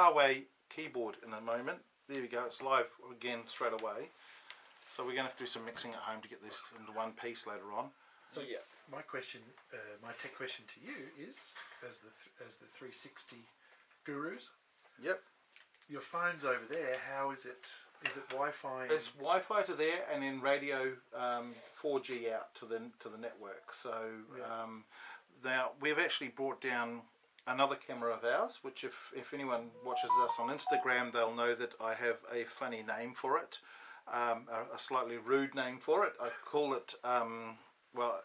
Castaway keyboard in a moment. There we go, it's live again straight away. So we're going to have to do some mixing at home to get this into one piece later on. So yeah, my question, my tech question to you is, as the 360 gurus. Yep. Your phone's over there. How is it? Is it Wi-Fi? It's Wi-Fi to there, and then radio 4G out to the network. So now we've actually brought down another camera of ours, which if anyone watches us on Instagram, they'll know that I have a funny name for it, a slightly rude name for it. I call it, well,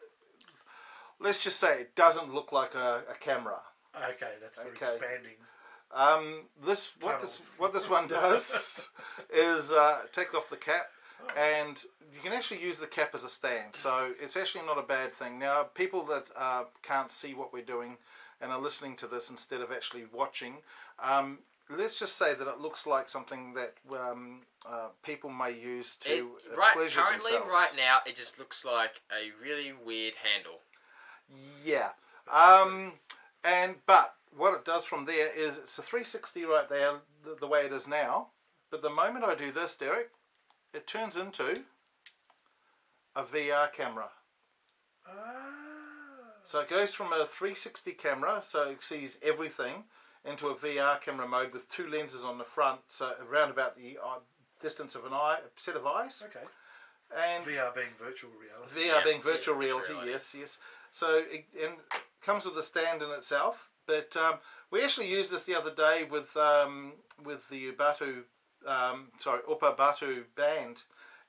let's just say it doesn't look like a camera. Okay, that's for expanding. What this one does is take off the cap, and you can actually use the cap as a stand, so it's actually not a bad thing. Now, people that can't see what we're doing and are listening to this instead of actually watching, let's just say that it looks like something that people may use to pleasure currently, themselves. right now, it just looks like a really weird handle. Yeah, but what it does from there is it's a 360 right there, the way it is now. But the moment I do this, Derek, it turns into a VR camera. So it goes from a 360 camera, so it sees everything, into a VR camera mode with two lenses on the front, so around about the distance of a set of eyes. Okay. And VR being virtual reality. VR being virtual reality, yes. So it comes with a stand in itself. But we actually used this the other day with the Upa Batu band,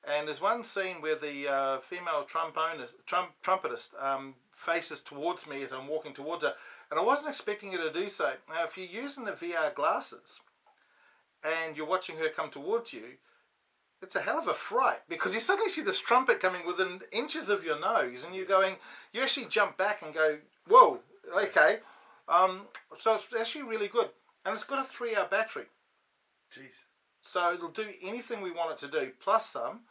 and there's one scene where the female trumpetist faces towards me as I'm walking towards her, and I wasn't expecting her to do so. Now, if you're using the VR glasses and you're watching her come towards you, it's a hell of a fright, because you suddenly see this trumpet coming within inches of your nose, and you actually jump back and go, whoa, okay. So it's actually really good, and it's got a 3-hour battery. Jeez. So it'll do anything we want it to do, plus some.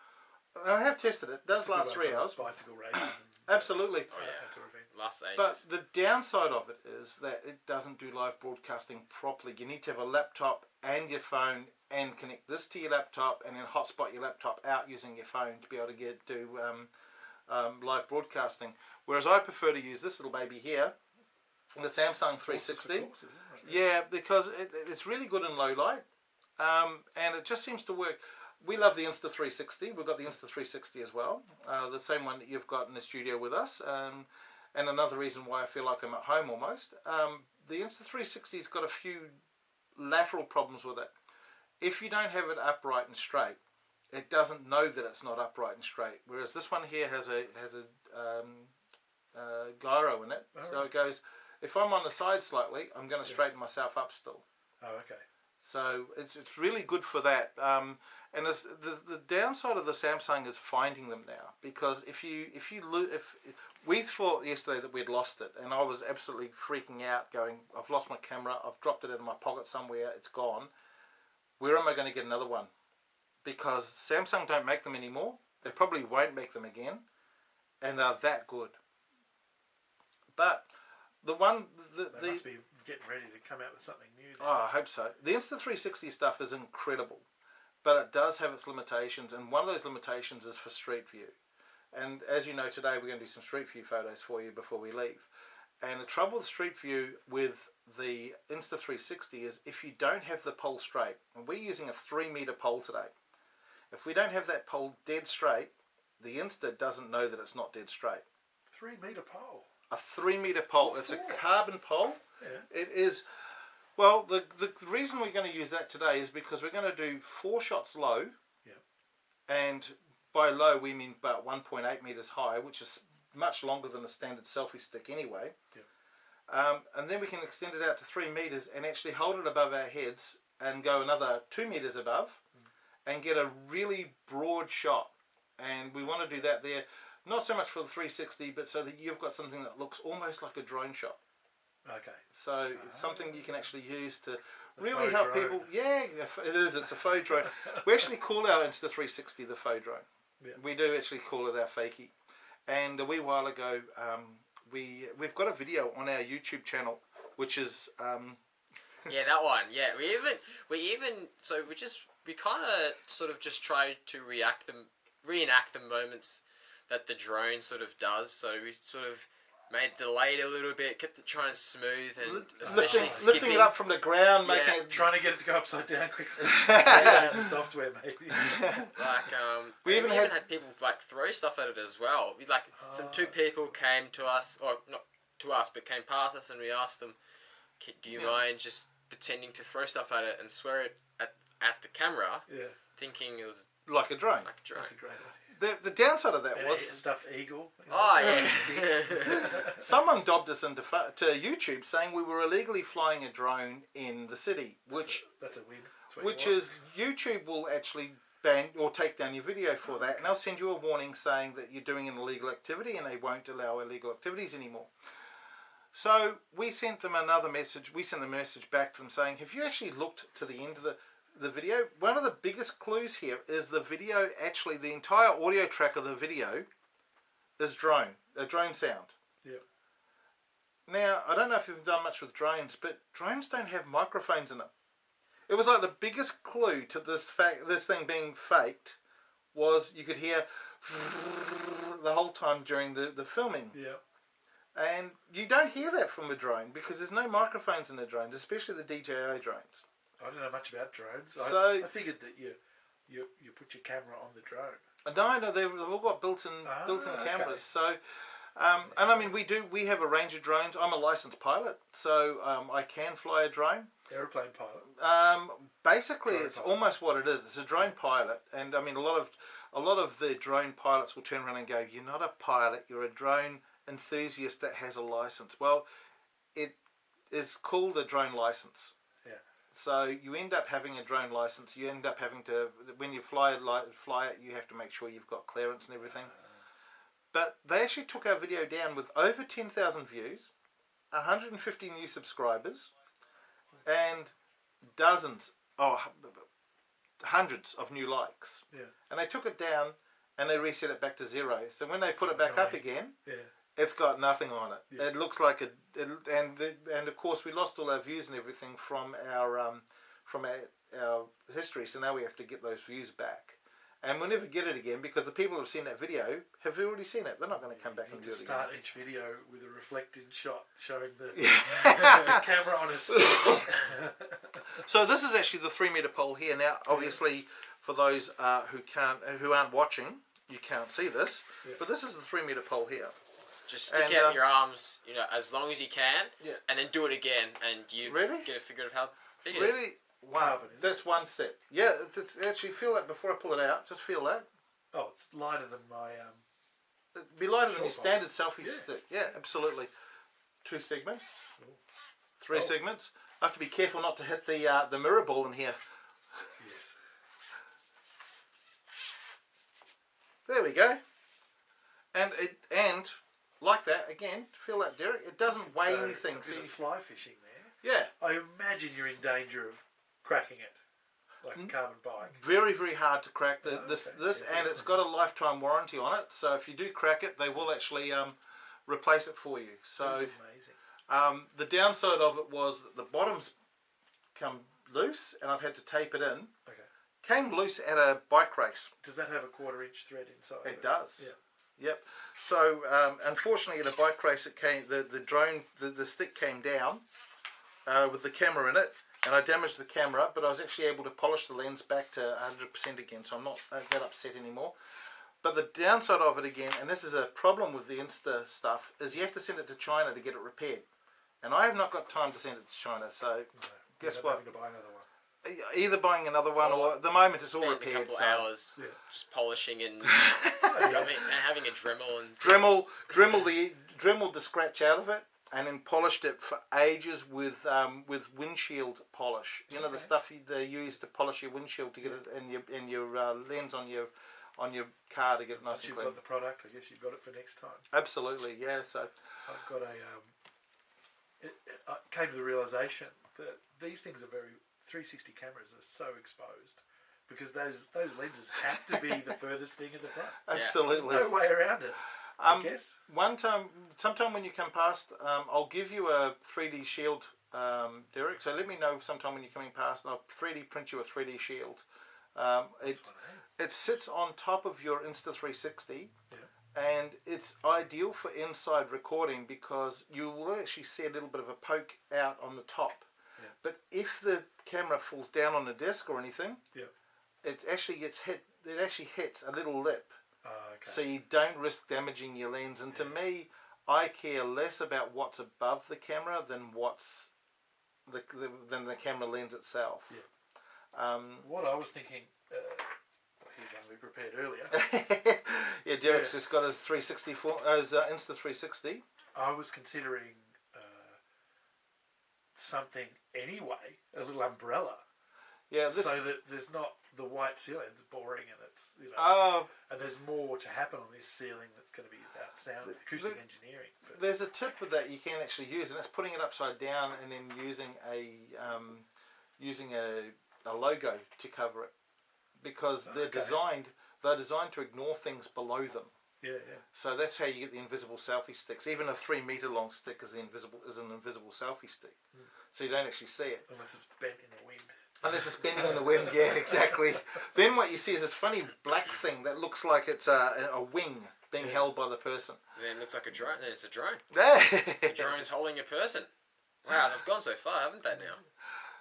And I have tested it. It does last 3 hours. Bicycle races. Absolutely. Oh yeah. Last ages. But the downside of it is that it doesn't do live broadcasting properly. You need to have a laptop and your phone, and connect this to your laptop, and then hotspot your laptop out using your phone to be able to do live broadcasting. Whereas I prefer to use this little baby here, the Samsung 360. Yeah, because it's really good in low light, and it just seems to work. We love the Insta360. We've got the Insta360 as well, the same one that you've got in the studio with us, and another reason why I feel like I'm at home almost. The Insta360's got a few lateral problems with it. If you don't have it upright and straight, it doesn't know that it's not upright and straight. Whereas this one here has a gyro in it, so it goes. If I'm on the side slightly, I'm going to straighten myself up still. Oh, okay. So it's really good for that. And the downside of the Samsung is finding them now, because if we thought yesterday that we'd lost it, and I was absolutely freaking out, going, I've lost my camera, I've dropped it in my pocket somewhere, it's gone. Where am I going to get another one? Because Samsung don't make them anymore. They probably won't make them again, and they're that good. But they must be getting ready to come out with something new then. Oh, I hope so. The Insta360 stuff is incredible, but it does have its limitations, and one of those limitations is for street view. And as you know, today we're going to do some street view photos for you before we leave. And the trouble with street view with the Insta360 is if you don't have the pole straight, and we're using a 3-meter pole today, if we don't have that pole dead straight, the Insta doesn't know that it's not dead straight. 3-meter pole? A 3-meter pole. It's a carbon pole. Yeah. It is. Well, the reason we're going to use that today is because we're going to do 4 shots low. Yeah. And by low we mean about 1.8 meters high, which is much longer than a standard selfie stick anyway. Yeah. And then we can extend it out to 3 meters and actually hold it above our heads and go another 2 meters above and get a really broad shot. And we want to do that there. Not so much for the 360, but so that you've got something that looks almost like a drone shot. Okay. So it's something you can actually use to really help people. Yeah, it is. It's a faux drone. We actually call our Insta360 the faux drone. Yeah. We do actually call it our fakie. And a wee while ago, we've got a video on our YouTube channel, which is Yeah, that one. Yeah, we kind of sort of just tried to reenact the moments that the drone sort of does. So we sort of made it delayed a little bit, kept it trying smooth, and especially lifting it up from the ground, making it trying to get it to go upside down quickly. The software maybe. Like we even had people like throw stuff at it as well. We two people came to us, or not to us, but came past us, and we asked them, "Do you mind just pretending to throw stuff at it and swear it at the camera?" Yeah. Thinking it was like a drone. That's a great idea. The downside of that was a stuffed eagle. Oh yeah. Someone dobbed us to YouTube saying we were illegally flying a drone in the city, which that's a win. Which is YouTube will actually ban or take down your video for that, and they'll send you a warning saying that you're doing an illegal activity, and they won't allow illegal activities anymore. So we sent them another message. We sent a message back to them saying, "Have you actually looked to the end of the video?" One of the biggest clues here is the video, actually the entire audio track of the video is a drone sound. Yep. Now, I don't know if you've done much with drones, but drones don't have microphones in them. It was like the biggest clue to this thing being faked was you could hear the whole time during the filming. Yeah. And you don't hear that from a drone because there's no microphones in the drones, especially the DJI drones. I don't know much about drones. So I figured that you put your camera on the drone. No, they've all got built-in cameras. Okay. So, and I mean, we have a range of drones. I'm a licensed pilot, so I can fly a drone. Aeroplane pilot. Basically, Drone it's pilot. Almost what it is. It's a drone pilot, and I mean, a lot of the drone pilots will turn around and go, "You're not a pilot. You're a drone enthusiast that has a license." Well, it is called a drone license. Yeah. So you end up having a drone license. You end up having to, when you fly it, you have to make sure you've got clearance and everything. But they actually took our video down with over 10,000 views, 150 new subscribers, and hundreds of new likes. Yeah. And they took it down and they reset it back to 0. So when they put it back up again, it's got nothing on it. Yeah. It looks like and of course we lost all our views and everything from our history. So now we have to get those views back, and we'll never get it again because the people who've seen that video have already seen it. They're not going to come back and do it again. Start each video with a reflected shot showing the camera on a stick. So this is actually the 3-meter pole here. Now, obviously, for those who aren't watching, you can't see this, but this is the 3-meter pole here. Just stick out your arms, as long as you can, and then do it again, and you get a figure of how big it is. Really? Wow, that's one step. Yeah, actually feel that before I pull it out. Just feel that. Oh, it's lighter than my... It'd be lighter than your standard selfie stick. Yeah, absolutely. 2 segments. 3 segments. I have to be careful not to hit the mirror ball in here. Yes. There we go. And like that, again, feel that, Derek, it doesn't weigh anything. So you're fly fishing there. Yeah. I imagine you're in danger of cracking it, like a carbon bike. Very, very hard to crack this, and it's got a lifetime warranty on it. So if you do crack it, they will actually replace it for you. So that's amazing. The downside of it was that the bottoms come loose, and I've had to tape it in. Okay. Came loose at a bike race. Does that have a 1/4-inch thread inside? It does. Yeah. Yep. So unfortunately, at a bike race, it came the stick came down with the camera in it, and I damaged the camera. But I was actually able to polish the lens back to 100% again, so I'm not that upset anymore. But the downside of it again, and this is a problem with the Insta stuff, is you have to send it to China to get it repaired, and I have not got time to send it to China. So guess what? Having to buy another one. Either buying another one, or at the moment it's all repaired. A couple hours just polishing and having a Dremel and Dremeled the scratch out of it, and then polished it for ages with windshield polish. You know the stuff they use to polish your windshield to get it in your lens on your car to get it nice and clean. You've got the product. I guess you've got it for next time. Absolutely, yeah. So I've got I came to the realisation that these things are 360 cameras are so exposed because those lenses have to be the furthest thing in the front. Absolutely. There's no way around it. I guess. Sometime when you come past, I'll give you a 3D shield Derek. So let me know sometime when you're coming past, and I'll 3D print you a 3D shield. It sits on top of your Insta360, and it's ideal for inside recording because you will actually see a little bit of a poke out on the top. Yeah. But if the camera falls down on the desk or anything, it actually gets hit. It actually hits a little lip, so you don't risk damaging your lens. And to me, I care less about what's above the camera than what's than the camera lens itself. Yeah. What I was thinking, here's one we prepared earlier. Yeah, Derek's just got his 360 his Insta360. I was considering something anyway, a little umbrella. Yeah, so that there's not the white ceiling. It's boring, and it's and there's more to happen on this ceiling that's going to be about sound acoustic engineering. But there's a tip with that you can actually use, and it's putting it upside down and then using a logo to cover it, because they're designed to ignore things below them. Yeah. So that's how you get the invisible selfie sticks. Even a 3 meter long stick is an invisible selfie stick, so you don't actually see it unless it's bent in the wind. Unless it's bending in the wind, yeah, exactly. Then what you see is this funny black thing that looks like it's a wing being held by the person. Then it looks like a drone. Then it's a drone. The The drone is holding a person. Wow, they've gone so far, haven't they now?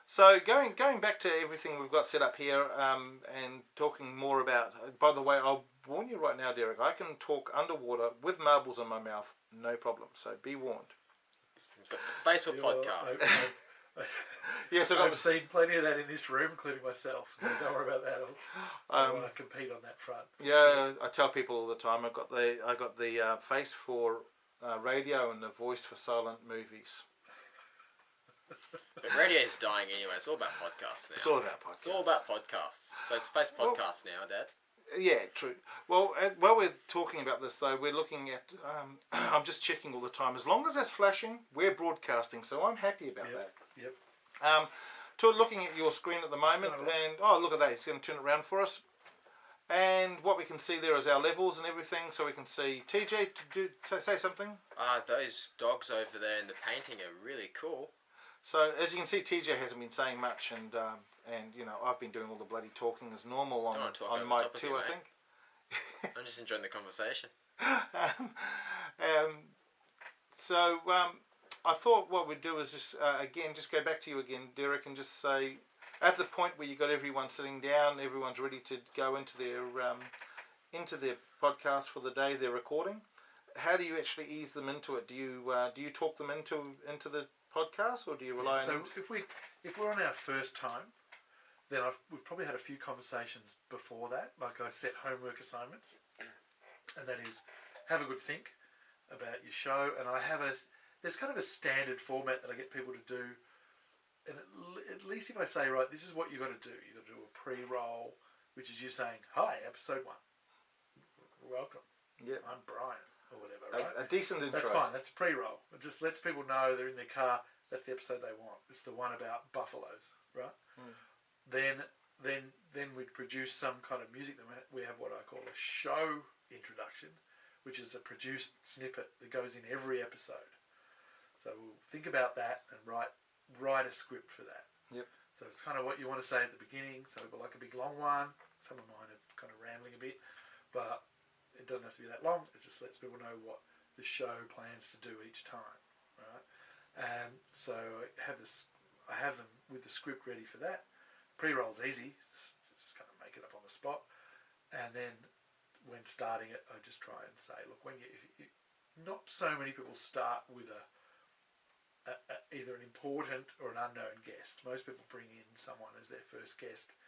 So going back to everything we've got set up here, and talking more about. By the way, I'll warn you right now, Derek. I can talk underwater with marbles in my mouth, no problem. So be warned. It's got the Facebook podcast. Yes, I've seen plenty of that in this room, including myself. So don't worry about that. I'll compete on that front. Yeah, sure. I tell people all the time. I got the face for radio and the voice for silent movies. But radio is dying anyway. It's all about podcasts now. It's all about podcasts. It's all about podcasts. So it's face podcasts now, Dad. Yeah, true. Well, while we're talking about this, though, we're looking at... I'm just checking all the time. As long as that's flashing, we're broadcasting, so I'm happy about that. Yep. To looking at your screen at the moment, and... Oh, look at that. He's going to turn it around for us. And what we can see there is our levels and everything, so we can see... TJ, say something? Those dogs over there in the painting are really cool. So, as you can see, TJ hasn't been saying much, and you know, I've been doing all the bloody talking as normal on mic too, I think. I'm just enjoying the conversation. So, I thought what we'd do is just go back to you again, Derek, and just say, at the point where you got everyone sitting down, everyone's ready to go into their podcast for the day they're recording. How do you actually ease them into it? Do you talk them into the podcast, or do you rely on? So if we're on our first time, then we've probably had a few conversations before that. Like I set homework assignments, and that is have a good think about your show. And there's kind of a standard format that I get people to do. And at least if I say, right, this is what you got to do. You got to do a pre-roll, which is you saying, "Hi, episode 1. Welcome. Yeah, I'm Brian." Or whatever, right? A decent intro. That's fine. That's a pre-roll. It just lets people know they're in their car. That's the episode they want. It's the one about buffaloes, right? Then we'd produce some kind of music. Then we have what I call a show introduction, which is a produced snippet that goes in every episode. So we'll think about that and write a script for that. Yep. So it's kind of what you want to say at the beginning. So we've got like a big long one. Some of mine are kind of rambling a bit, but it doesn't have to be that long. It just lets people know what the show plans to do each time, right? So I have them with the script ready for that. Pre-roll's easy, just kind of make it up on the spot. And then when starting it, I just try and say, look, not so many people start with either an important or an unknown guest. Most people bring in someone as their first guest,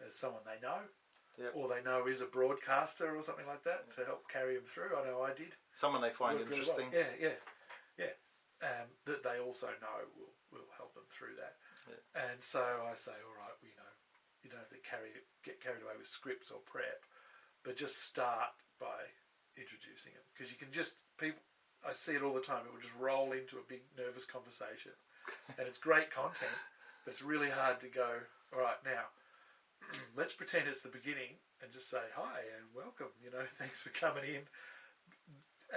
as someone they know. Yep. Or they know is a broadcaster or something like that to help carry them through. I know I did. Someone they find interesting. Really well. Yeah. That they also know will help them through that. Yeah. And so I say, all right, you don't have to get carried away with scripts or prep, but just start by introducing them, because you can I see it all the time. It will just roll into a big nervous conversation, and it's great content, but it's really hard to go. All right, now. Let's pretend it's the beginning and just say hi and welcome. Thanks for coming in,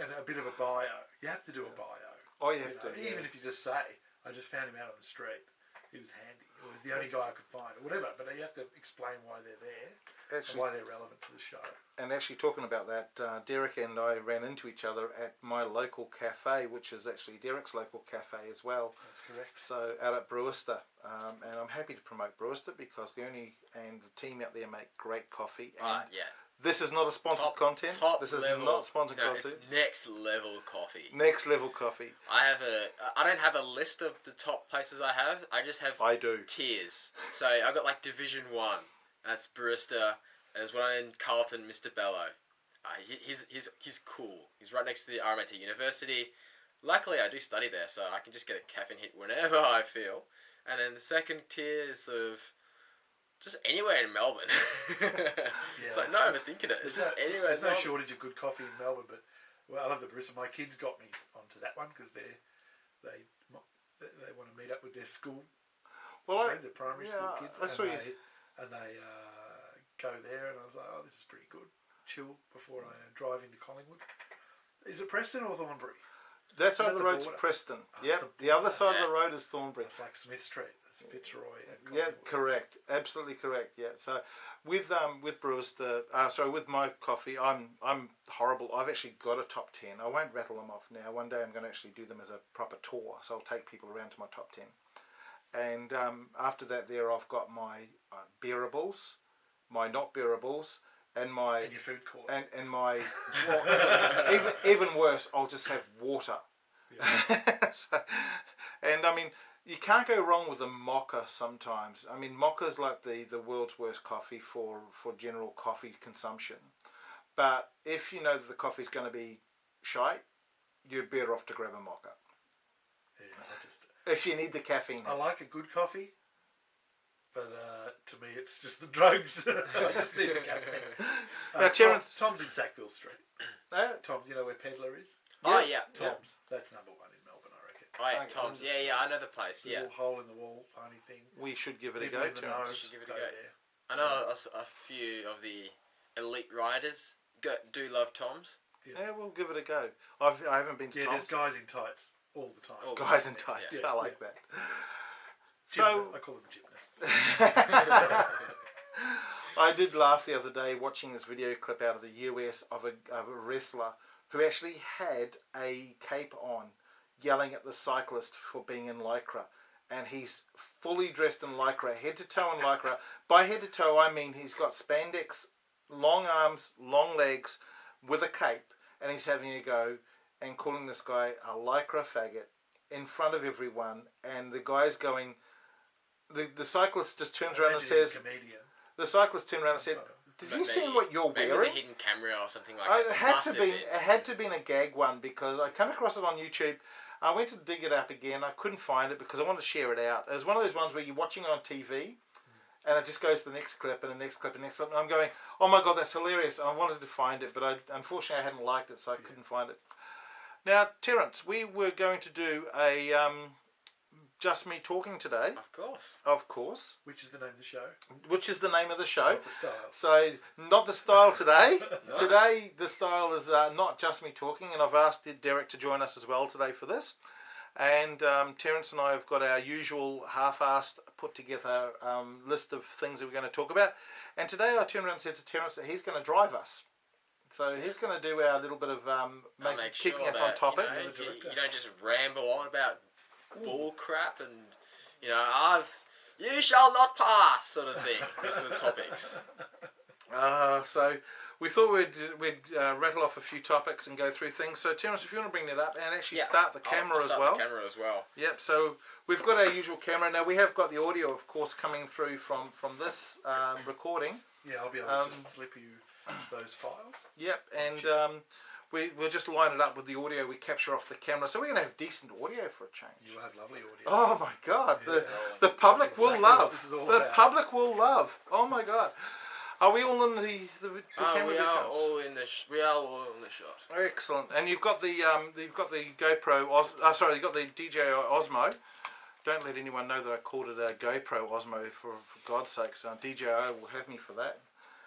and a bit of a bio. You have to do a bio. Oh, you have to. Even if you just say, I just found him out on the street. He was handy. It was the only guy I could find, or whatever. But you have to explain why they're there, and why they're relevant to the show. And actually, talking about that, Derek and I ran into each other at my local cafe, which is actually Derek's local cafe as well. That's correct. So out at Brewster, and I'm happy to promote Brewster because the team out there make great coffee. And yeah. This is not a sponsored content. This is not sponsored content. It's next level coffee. Next level coffee. I don't have a list of the top places I have. I just have tiers. So I got like Division 1. That's Barista. And there's one in Carlton, Mr. Bello. He's cool. He's right next to the RMIT University. Luckily, I do study there, so I can just get a caffeine hit whenever I feel. And then the second tier is sort of just anywhere in Melbourne. It's like not overthinking it. It's just anywhere. There's no shortage of good coffee in Melbourne, but I love the Barista. My kids got me onto that one because they want to meet up with their school friends, their primary school kids, and they go there, and I was like, oh, this is pretty good. Chill before I drive into Collingwood. Is it Preston or Thornbury? That's over the road to Preston. The other side of the road is Thornbury. It's like Smith Street. It's Fitzroy and Collingwood. Yeah, correct. Absolutely correct. Yeah. So with Brewster, with my coffee, I'm horrible. I've actually got a top 10. I won't rattle them off now. One day I'm going to actually do them as a proper tour. So I'll take people around to my top 10. And after that, I've got my bearables, my not bearables, and my and your food court, and my even worse, I'll just have water. Yeah. And I mean, you can't go wrong with a mocha sometimes. I mean, mocha's like the world's worst coffee for general coffee consumption. But if you know that the coffee's going to be shite, you're better off to grab a mocha. Yeah, if you need the caffeine. I like a good coffee, but to me it's just the drugs. I just need the caffeine. Tom's in Sackville Street. Tom's, you know where Peddler is? Oh, yeah. Tom's. That's number one in Melbourne, I reckon. Oh, yeah, Tom's. Yeah, I know the place. Little hole in the wall, tiny thing. We should give it a People go, in the know should give it a go. There. I know a few of the elite riders do love Tom's. Yeah, we'll give it a go. I haven't been to Tom's. There's guys in tights all the time. Guys in tights. Yeah. I like that. So I call them gymnasts. I did laugh the other day watching this video clip out of the US of a wrestler who actually had a cape on, yelling at the cyclist for being in lycra, and he's fully dressed in lycra, head to toe in lycra. By head to toe, I mean he's got spandex, long arms, long legs, with a cape, and he's having a go and calling this guy a lycra faggot in front of everyone, and the guy's going. The cyclist just turns around and says, the cyclist turned around and said, did you see what you're wearing? It was a hidden camera or something like that. It had to be a gag one, because I come across it on YouTube. I went to dig it up again. I couldn't find it because I wanted to share it out. It was one of those ones where you're watching it on TV and it just goes to the next clip and the next clip and the next clip. And I'm going, oh my God, that's hilarious. And I wanted to find it, but unfortunately I hadn't liked it, so I couldn't find it. Now, Terence, we were going to do a Just Me Talking today. Of course. Which is the name of the show. Not the style. So, not the style today. No. Today, the style is not Just Me Talking, and I've asked Derek to join us as well today for this. And Terence and I have got our usual half-assed, put-together list of things that we're going to talk about. And today I turned around and said to Terence that he's going to drive us. So he's going to do our little bit of keeping us on topic. You don't just ramble on about bull crap and, you shall not pass sort of thing with the topics. So we thought we'd rattle off a few topics and go through things. So Terence, if you want to bring that up and actually start the camera as well. The camera as well. Yep. So we've got our usual camera now. We have got the audio, of course, coming through from this recording. Yeah, I'll be able to just slip you those files. Yep, and we'll just line it up with the audio we capture off the camera. So we're going to have decent audio for a change. You'll have lovely audio. Oh my God, Yeah. the public will love. This is all the about. public will love. Oh my God. Are we all in the camera? We are all in the shot. Excellent. And you've got the GoPro. You've got the DJI Osmo. Don't let anyone know that I called it a GoPro Osmo for God's sakes. DJI will have me for that.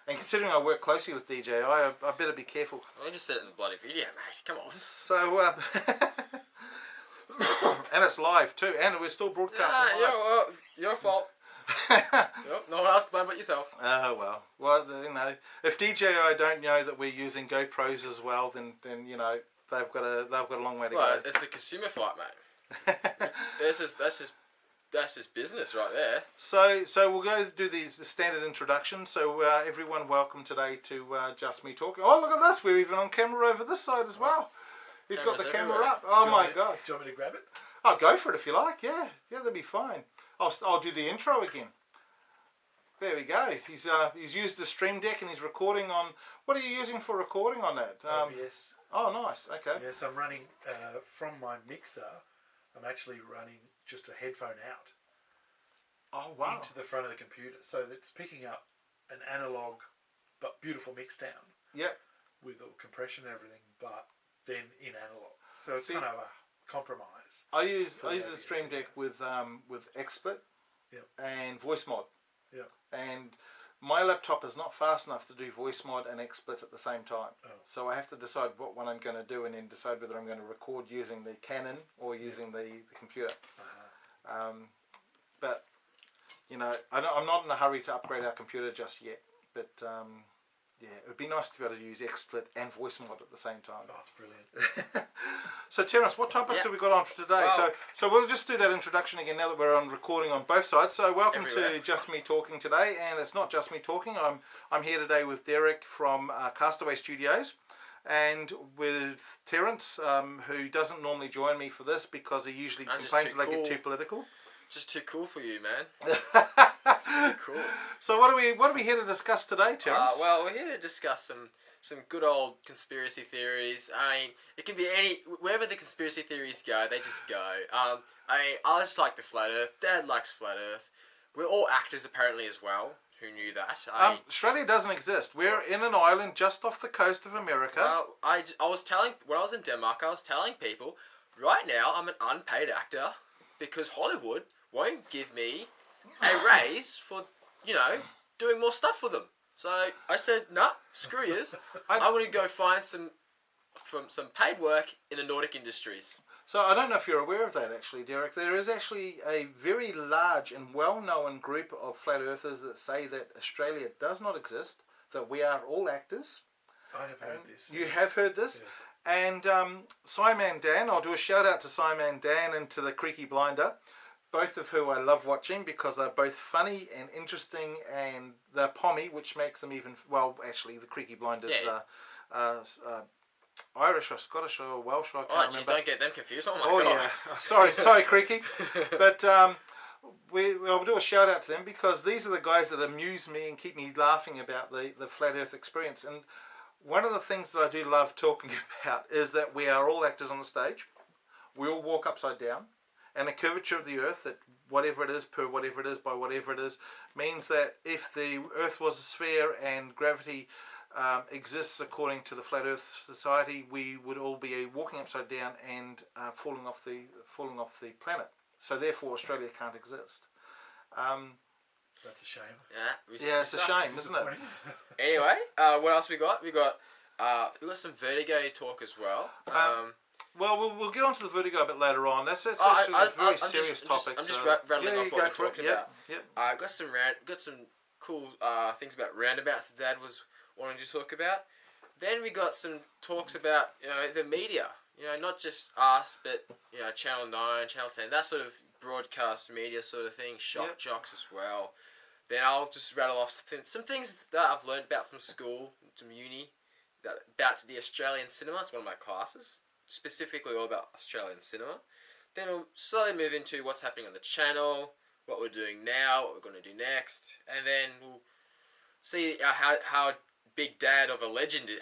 And considering I work closely with DJI, I better be careful. I just said it in the bloody video, mate. Come on. So, And it's live too, and we're still broadcasting live. Your fault. No one else to blame but yourself. Oh well. Well, you know, if DJI don't know that we're using GoPros as well, then you know they've got a long way to go. It's a consumer fight, mate. That's just business right there. So we'll go do the standard introduction. So everyone, welcome today to Just Me Talking. Oh, look at this! We're even on camera over this side as well. He's got the camera up. Oh my god! Do you want me to grab it? I'll go for it if you like. Yeah, that'd be fine. I'll do the intro again. There we go. He's used the Stream Deck and he's recording on. What are you using for recording on that? Yes. Oh, nice. Okay. Yes, I'm running from my mixer. I'm actually running just a headphone out. Oh wow. Into the front of the computer, so it's picking up an analog but beautiful mix down. Yep. With all compression and everything, but then in analog. So it's kind of a compromise. I use the Stream Deck with XSplit. Yep. And voice mod. Yep. And my laptop is not fast enough to do voice mod and XSplit at the same time. Oh. So I have to decide what one I'm going to do and then decide whether I'm going to record using the Canon or using the computer. Uh-huh. But, you know, I'm not in a hurry to upgrade our computer just yet. But, yeah, it would be nice to be able to use XSplit and voice mod at the same time. Oh, it's brilliant. So, Terence, what topics have we got on for today? Well, so we'll just do that introduction again now that we're on recording on both sides. So welcome everywhere. to Just Me Talking today, and it's not just me talking. I'm here today with Derek from Castaway Studios, and with Terence, who doesn't normally join me for this because he usually complains that I get too political. Just too cool for you, man. Too cool. So what are we here to discuss today, Terence? Well, we're here to discuss some good old conspiracy theories. I mean, it can be wherever the conspiracy theories go, they just go. I just like the flat Earth. Dad likes flat Earth. We're all actors apparently as well. Who knew that? Australia doesn't exist. We're in an island just off the coast of America. Well, I was telling when I was in Denmark, I was telling people right now I'm an unpaid actor because Hollywood won't give me a raise for, you know, doing more stuff for them. So I said, nah, screw yous. I'm going to go find some paid work in the Nordic industries. So I don't know if you're aware of that actually, Derek. There is actually a very large and well-known group of flat earthers that say that Australia does not exist, that we are all actors. I have heard this. You have heard this? Yeah. And Simon Dan, I'll do a shout out to Simon Dan and to the Creaky Blinder, both of who I love watching because they're both funny and interesting, and they're pommy, which makes them even, well, actually the Creaky Blinders Irish or Scottish or Welsh, I can't remember. Geez, don't get them confused. Oh my god. Yeah. Sorry, Creaky. But we'll do a shout out to them because these are the guys that amuse me and keep me laughing about the flat Earth experience. And one of the things that I do love talking about is that we are all actors on the stage. We all walk upside down. And the curvature of the Earth, that whatever it is per whatever it is by whatever it is, means that if the Earth was a sphere and gravity exists according to the Flat Earth Society, we would all be walking upside down and falling off the planet. So therefore, Australia can't exist. That's a shame. Yeah, it's a shame, isn't it? Anyway, what else we got? We got some Vertigo talk as well. Well, we'll get onto the Vertigo a bit later on. That's actually a very serious topic. I'm just rattling off what we're talking about. Yep. Got some cool things about roundabouts that Dad was wanting to talk about. Then we got some talks about the media. Not just us, but Channel 9, Channel 10, that sort of broadcast media sort of thing. Shock jocks as well. Then I'll just rattle off some things that I've learned about from school, from uni, about the Australian cinema. It's one of my classes. Specifically all about Australian cinema. Then we'll slowly move into what's happening on the channel, what we're doing now, what we're going to do next, and then we'll see how big Dad of a legend is,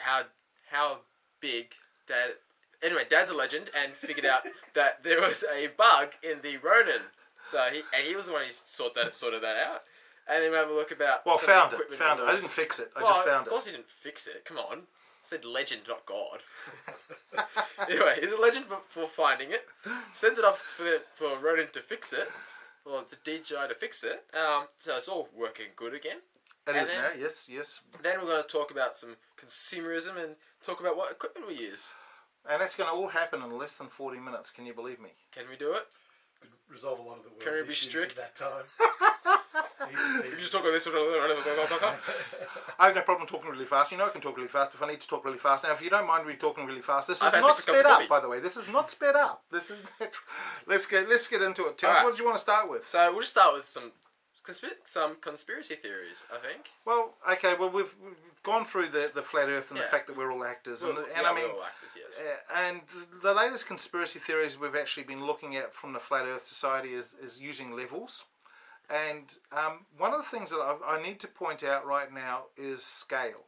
how big Dad... Anyway, Dad's a legend and figured out that there was a bug in the Ronin. So he was the one who sorted that out. And then we'll have a look about... Well, found it. I didn't fix it. I just found it. Of course he didn't fix it. Come on. I said legend, not God. Anyway, he's a legend for finding it. Sends it off for Ronin to fix it, or the DJI to fix it. So it's all working good again. It is now, yes. Then we're going to talk about some consumerism and talk about what equipment we use. And that's going to all happen in less than 40 minutes. Can you believe me? Can we do it? Could resolve a lot of the world's Can we be issues strict? in that time. You just talk like this. I have no problem talking really fast. You know I can talk really fast if I need to talk really fast. Now, if you don't mind me talking really fast, this is I've had not 6 cups sped of up, coffee. by the way. This is not sped up. This is let's get into it. Tell us, Alright. what did you want to start with? So we'll just start with some conspiracy theories, I think. Well, okay. Well, we've gone through the flat Earth and the Yeah. fact that we're all actors, and Yeah, I mean, we're all actors, yes. and the latest conspiracy theories we've actually been looking at from the Flat Earth Society is using levels. And one of the things that I need to point out right now is scale.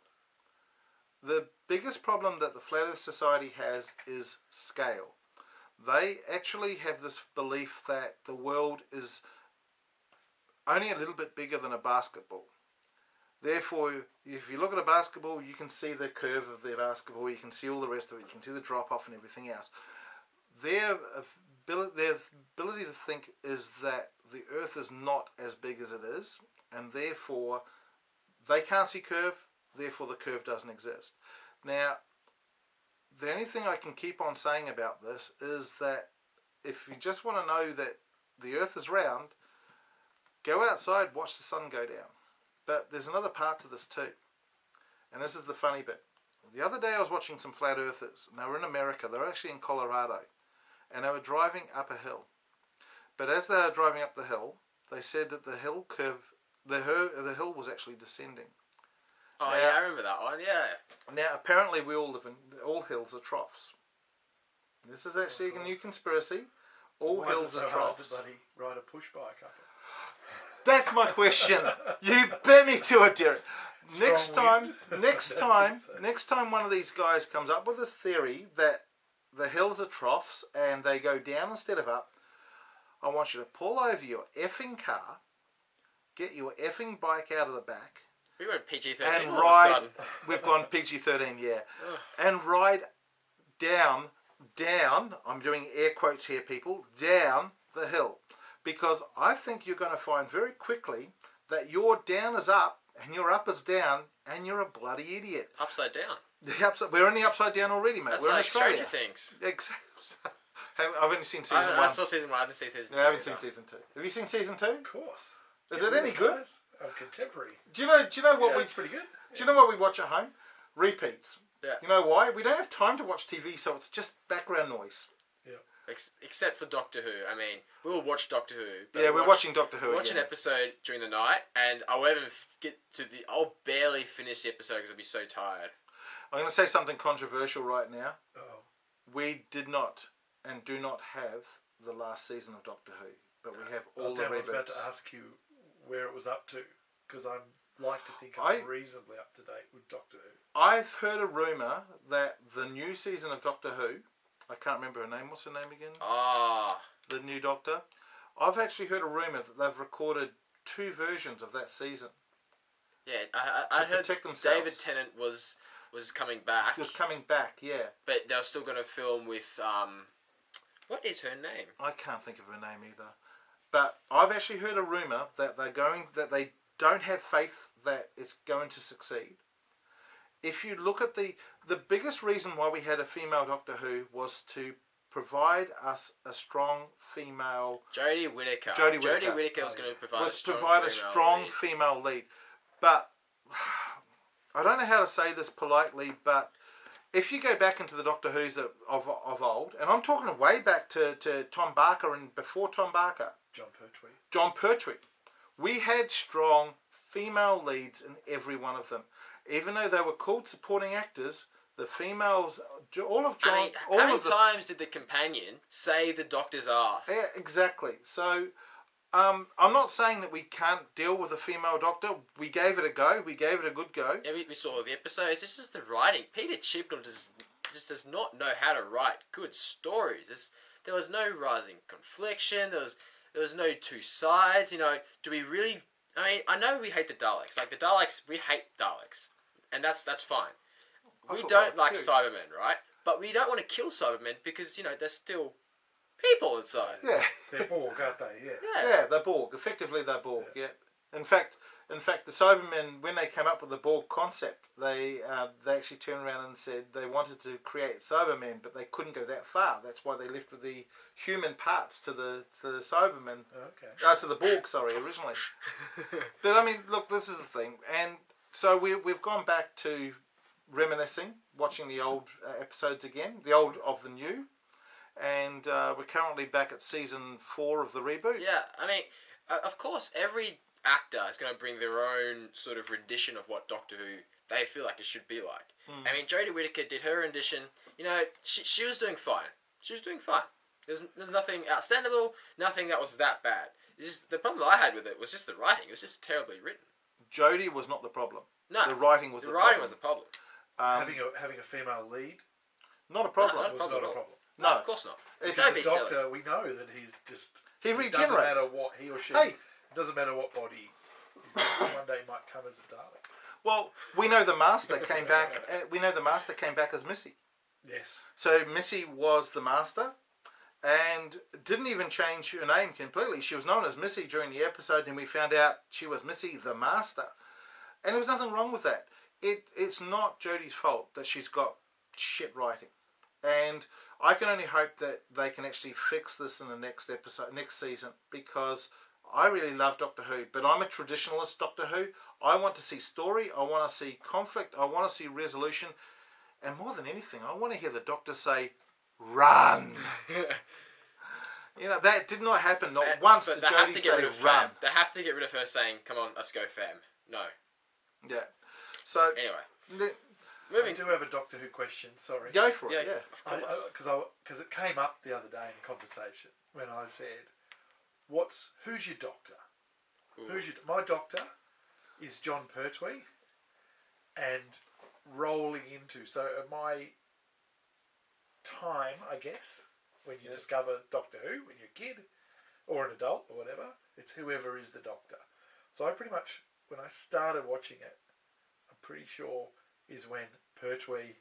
The biggest problem that the Flat Earth Society has is scale. They actually have this belief that the world is only a little bit bigger than a basketball. Therefore, if you look at a basketball, you can see the curve of the basketball, you can see all the rest of it, you can see the drop-off and everything else. Their ability to think is that the Earth is not as big as it is, and therefore they can't see curve, therefore the curve doesn't exist. Now, the only thing I can keep on saying about this is that if you just want to know that the Earth is round, go outside, watch the sun go down. But there's another part to this too, and this is the funny bit. The other day I was watching some flat earthers, and they were in America. They were actually in Colorado, and they were driving up a hill. But as they were driving up the hill, they said that the hill curve, the hill was actually descending. Oh, Now, yeah, I remember that one, yeah. Now, apparently we all live in, all hills are troughs. This is actually a new conspiracy. All Why is it hills so are hard troughs. to bloody ride a push bike up it? That's my question. You bet me to it, Derek. Next Strong time one of these guys comes up with this theory that the hills are troughs and they go down instead of up, I want you to pull over your effing car, get your effing bike out of the back, We went PG-13 and all of a ride. sudden. We've gone PG-13, yeah, and ride down. I'm doing air quotes here, people. Down the hill, because I think you're going to find very quickly that your down is up and your up is down, and you're a bloody idiot. Upside down. We're in the upside down already, mate. That's We're in like Australia. Stranger Things. Exactly. I've only seen season I 1. saw season 1, I didn't see season 2. Yeah, I haven't seen season 2. Have you seen season 2? Of course. Is it any good? Contemporary. Do you know what That's pretty good. Do you know what we watch at home? Repeats. Yeah. You know why? We don't have time to watch TV, so it's just background noise. Yeah. Except for Doctor Who. I mean, we'll watch Doctor Who. But Yeah, we're watching Doctor Who We watch again. an episode during the night, and I'll I'll barely finish the episode because I'll be so tired. I'm going to say something controversial right now. Oh. We did not and do not have the last season of Doctor Who, but we have all the Dan was about reboots. to ask you where it was up to, because I like to think I- I'm reasonably up to date with Doctor Who. I've heard a rumour that the new season of Doctor Who, I can't remember her name, what's her name again? Ah. The new Doctor. I've actually heard a rumour that they've recorded 2 versions of that season. Yeah, I heard protect themselves. David Tennant was coming back, Just coming back, yeah. but they were still going to film with what is her name? I can't think of her name either. But I've actually heard a rumour that that they don't have faith that it's going to succeed. If you look at the biggest reason why we had a female Doctor Who was to provide us a strong female. Jodie Whittaker. Jodie Jodie Whittaker. Whittaker was going to provide Was a strong provide a female strong lead. female lead. But I don't know how to say this politely, but if you go back into the Doctor Who's of old, and I'm talking way back to Tom Barker and before Tom Barker, John Pertwee, we had strong female leads in every one of them. Even though they were called supporting actors, the females, all of John, I mean, all how many of the, times did the companion save the Doctor's ass? yeah, exactly. So, I'm not saying that we can't deal with a female Doctor. We gave it a go. We gave it a good go. Yeah, we saw the episodes. It's just the writing. Peter Chibnall just does not know how to write good stories. There was no rising confliction. There was no two sides. You know, do we really? I mean, I know we hate the Daleks. Like the Daleks, we hate Daleks, and that's fine. We don't like Cybermen, right? But we don't want to kill Cybermen because, you know, they're still people inside. Yeah. They're Borg, aren't they? Yeah. Yeah, they're Borg. Effectively, they're Borg, yeah. In fact, In fact, the Cybermen, when they came up with the Borg concept, they actually turned around and said they wanted to create Cybermen, but they couldn't go that far. That's why they left with the human parts to the Cybermen. Okay. To the Borg, sorry, originally. But I mean, look, this is the thing, and so we've gone back to reminiscing, watching the old episodes again, the old of the new, and we're currently back at season 4 of the reboot. Yeah, I mean, of course, every actor is going to bring their own sort of rendition of what Doctor Who they feel like it should be like. I mean, Jodie Whittaker did her rendition. You know, she was doing fine. She was doing fine. There's nothing outstandable, nothing that was that bad. It's just, the problem I had with it was just the writing. It was just terribly written. Jodie was not the problem. No, the writing was the problem. writing was the problem. Having a female lead not a problem. No, was not a problem. No, of course not. Because the Doctor, we know that he's just... He regenerates. It doesn't matter what he or she... Hey. It doesn't matter what body. One day he might come as a Dalek. Well, we know the Master came back. We know the Master came back as Missy. Yes. So Missy was the Master, and didn't even change her name completely. She was known as Missy during the episode, and we found out she was Missy the Master, and there was nothing wrong with that. It's not Jodie's fault that she's got shit writing, and I can only hope that they can actually fix this in the next episode, next season, because I really love Doctor Who, but I'm a traditionalist Doctor Who. I want to see story, I want to see conflict, I want to see resolution, and more than anything, I want to hear the Doctor say, "Run!" You know, that did not happen. Not once did Jodie say, "Run." They have to get rid of her saying, "Come on, let's go, fam." No. Yeah. So anyway, I do have a Doctor Who question. Sorry. Go for it. Yeah. Of course. Because it came up the other day in a conversation when I said, "Who's your Doctor?" Ooh. My Doctor is John Pertwee, and rolling into my time, I guess, when you discover Doctor Who when you're a kid or an adult or whatever, it's whoever is the Doctor. So I pretty much, when I started watching it, I'm pretty sure is when Pertwee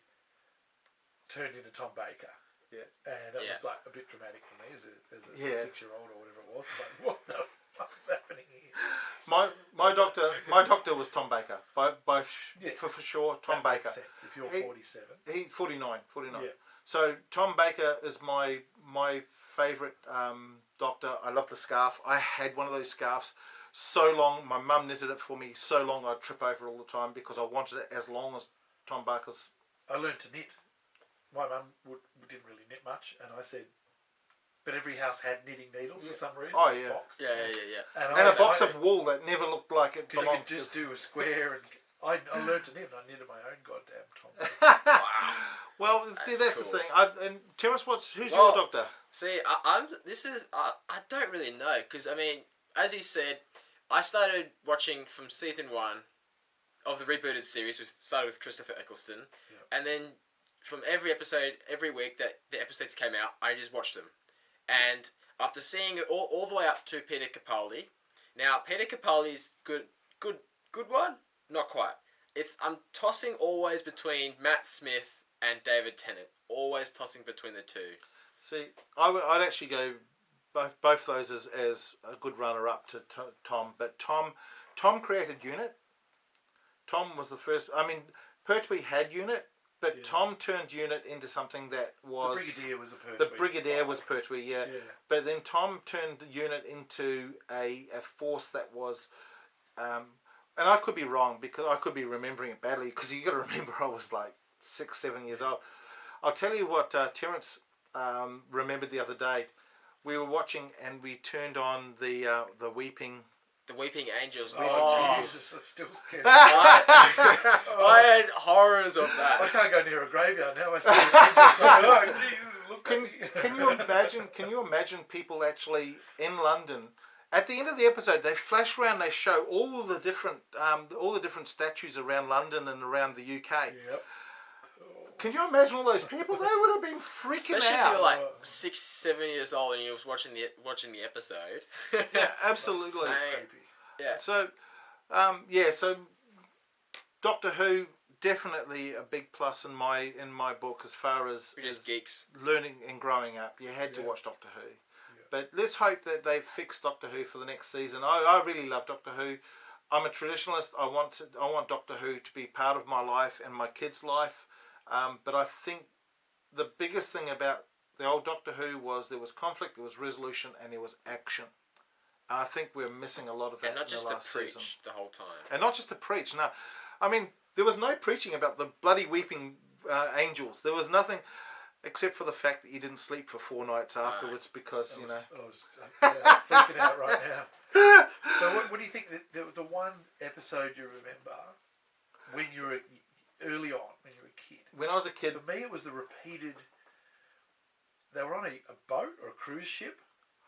turned into Tom Baker. Yeah. And it was like a bit dramatic for me as a 6-year-old or whatever it was. Like, what the fuck's happening here? So, my doctor was Tom Baker. For sure, Tom that Baker. Makes sense. If you're 47. He 49. Yeah. So Tom Baker is my favourite doctor. I love the scarf. I had one of those scarves so long. My mum knitted it for me so long I'd trip over it all the time because I wanted it as long as Tom Baker's. I learned to knit. My mum didn't really knit much, and I said, but every house had knitting needles for some reason. Oh, yeah. Box. Yeah. And a box of wool that never looked like it because belonged. You could just do a square, and I learned to knit, and I knitted my own goddamn Tom Baker. Wow. Well, that's cool. the thing. And Terence, who's your doctor? See, I don't really know, because I mean, as he said, I started watching from season 1 of the rebooted series, which started with Christopher Eccleston, and then from every episode, every week that the episodes came out, I just watched them. And after seeing it all the way up to Peter Capaldi, now Peter Capaldi's good one, not quite. I'm tossing always between Matt Smith and David Tennant, always tossing between the two. See, I'd actually go both those as a good runner-up to Tom, but Tom created Unit. Tom was the first. I mean, Pertwee had Unit, but Tom turned Unit into something that was... The Brigadier was a Pertwee. The Brigadier was Pertwee, yeah. But then Tom turned Unit into a force that was... and I could be wrong, because I could be remembering it badly, because you got to remember I was like 6-7 years old. I'll tell you what Terence remembered the other day. We were watching and we turned on the Weeping... The Weeping Angels. Oh, Jesus, that still scares me. I had horrors of that. I can't go near a graveyard now. I see the angels. Jesus, look at me. Can you imagine people actually in London? At the end of the episode, they flash around. They show all the different statues around London and around the UK. Yep. Can you imagine all those people? They would have been freaking Especially out. if you're like 6-7 years old and you was watching the episode. Yeah, absolutely. Yeah. So, so Doctor Who definitely a big plus in my book as far as We're just geeks. Learning and growing up. You had to watch Doctor Who. But let's hope that they fix Doctor Who for the next season. I really love Doctor Who. I'm a traditionalist. I want Doctor Who to be part of my life and my kids' life. But I think the biggest thing about the old Doctor Who was there was conflict, there was resolution, and there was action. I think we're missing a lot of that and not in just the to last preach season. the whole time. And not just to preach. No, I mean there was no preaching about the bloody weeping angels. There was nothing except for the fact that you didn't sleep for 4 nights afterwards because I was freaking out right now. So what do you think? The one episode you remember when you were early on, when you were a kid? When I was a kid, for me it was the repeated. They were on a boat or a cruise ship,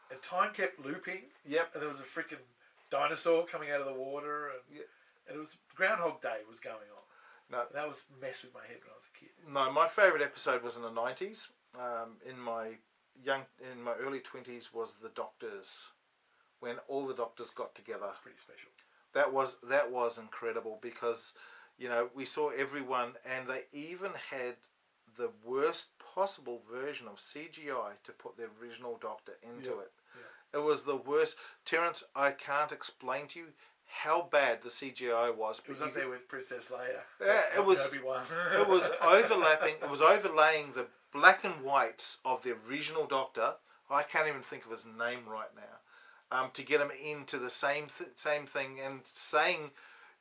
and time kept looping. Yep. And there was a freaking dinosaur coming out of the water, and it was Groundhog Day was going on. No, and that was messed with my head when I was a kid. No, my favourite episode was in the 90s. In my early 20s was the Doctors, when all the Doctors got together. That was pretty special. That was incredible because, we saw everyone, and they even had the worst possible version of CGI to put the original Doctor into it. Yeah. It was the worst. Terence, I can't explain to you how bad the CGI was. It was up there with Princess Leia. Yeah, it was Obi-Wan. It was overlapping. It was overlaying the black and whites of the original Doctor. I can't even think of his name right now. To get him into the same thing and saying,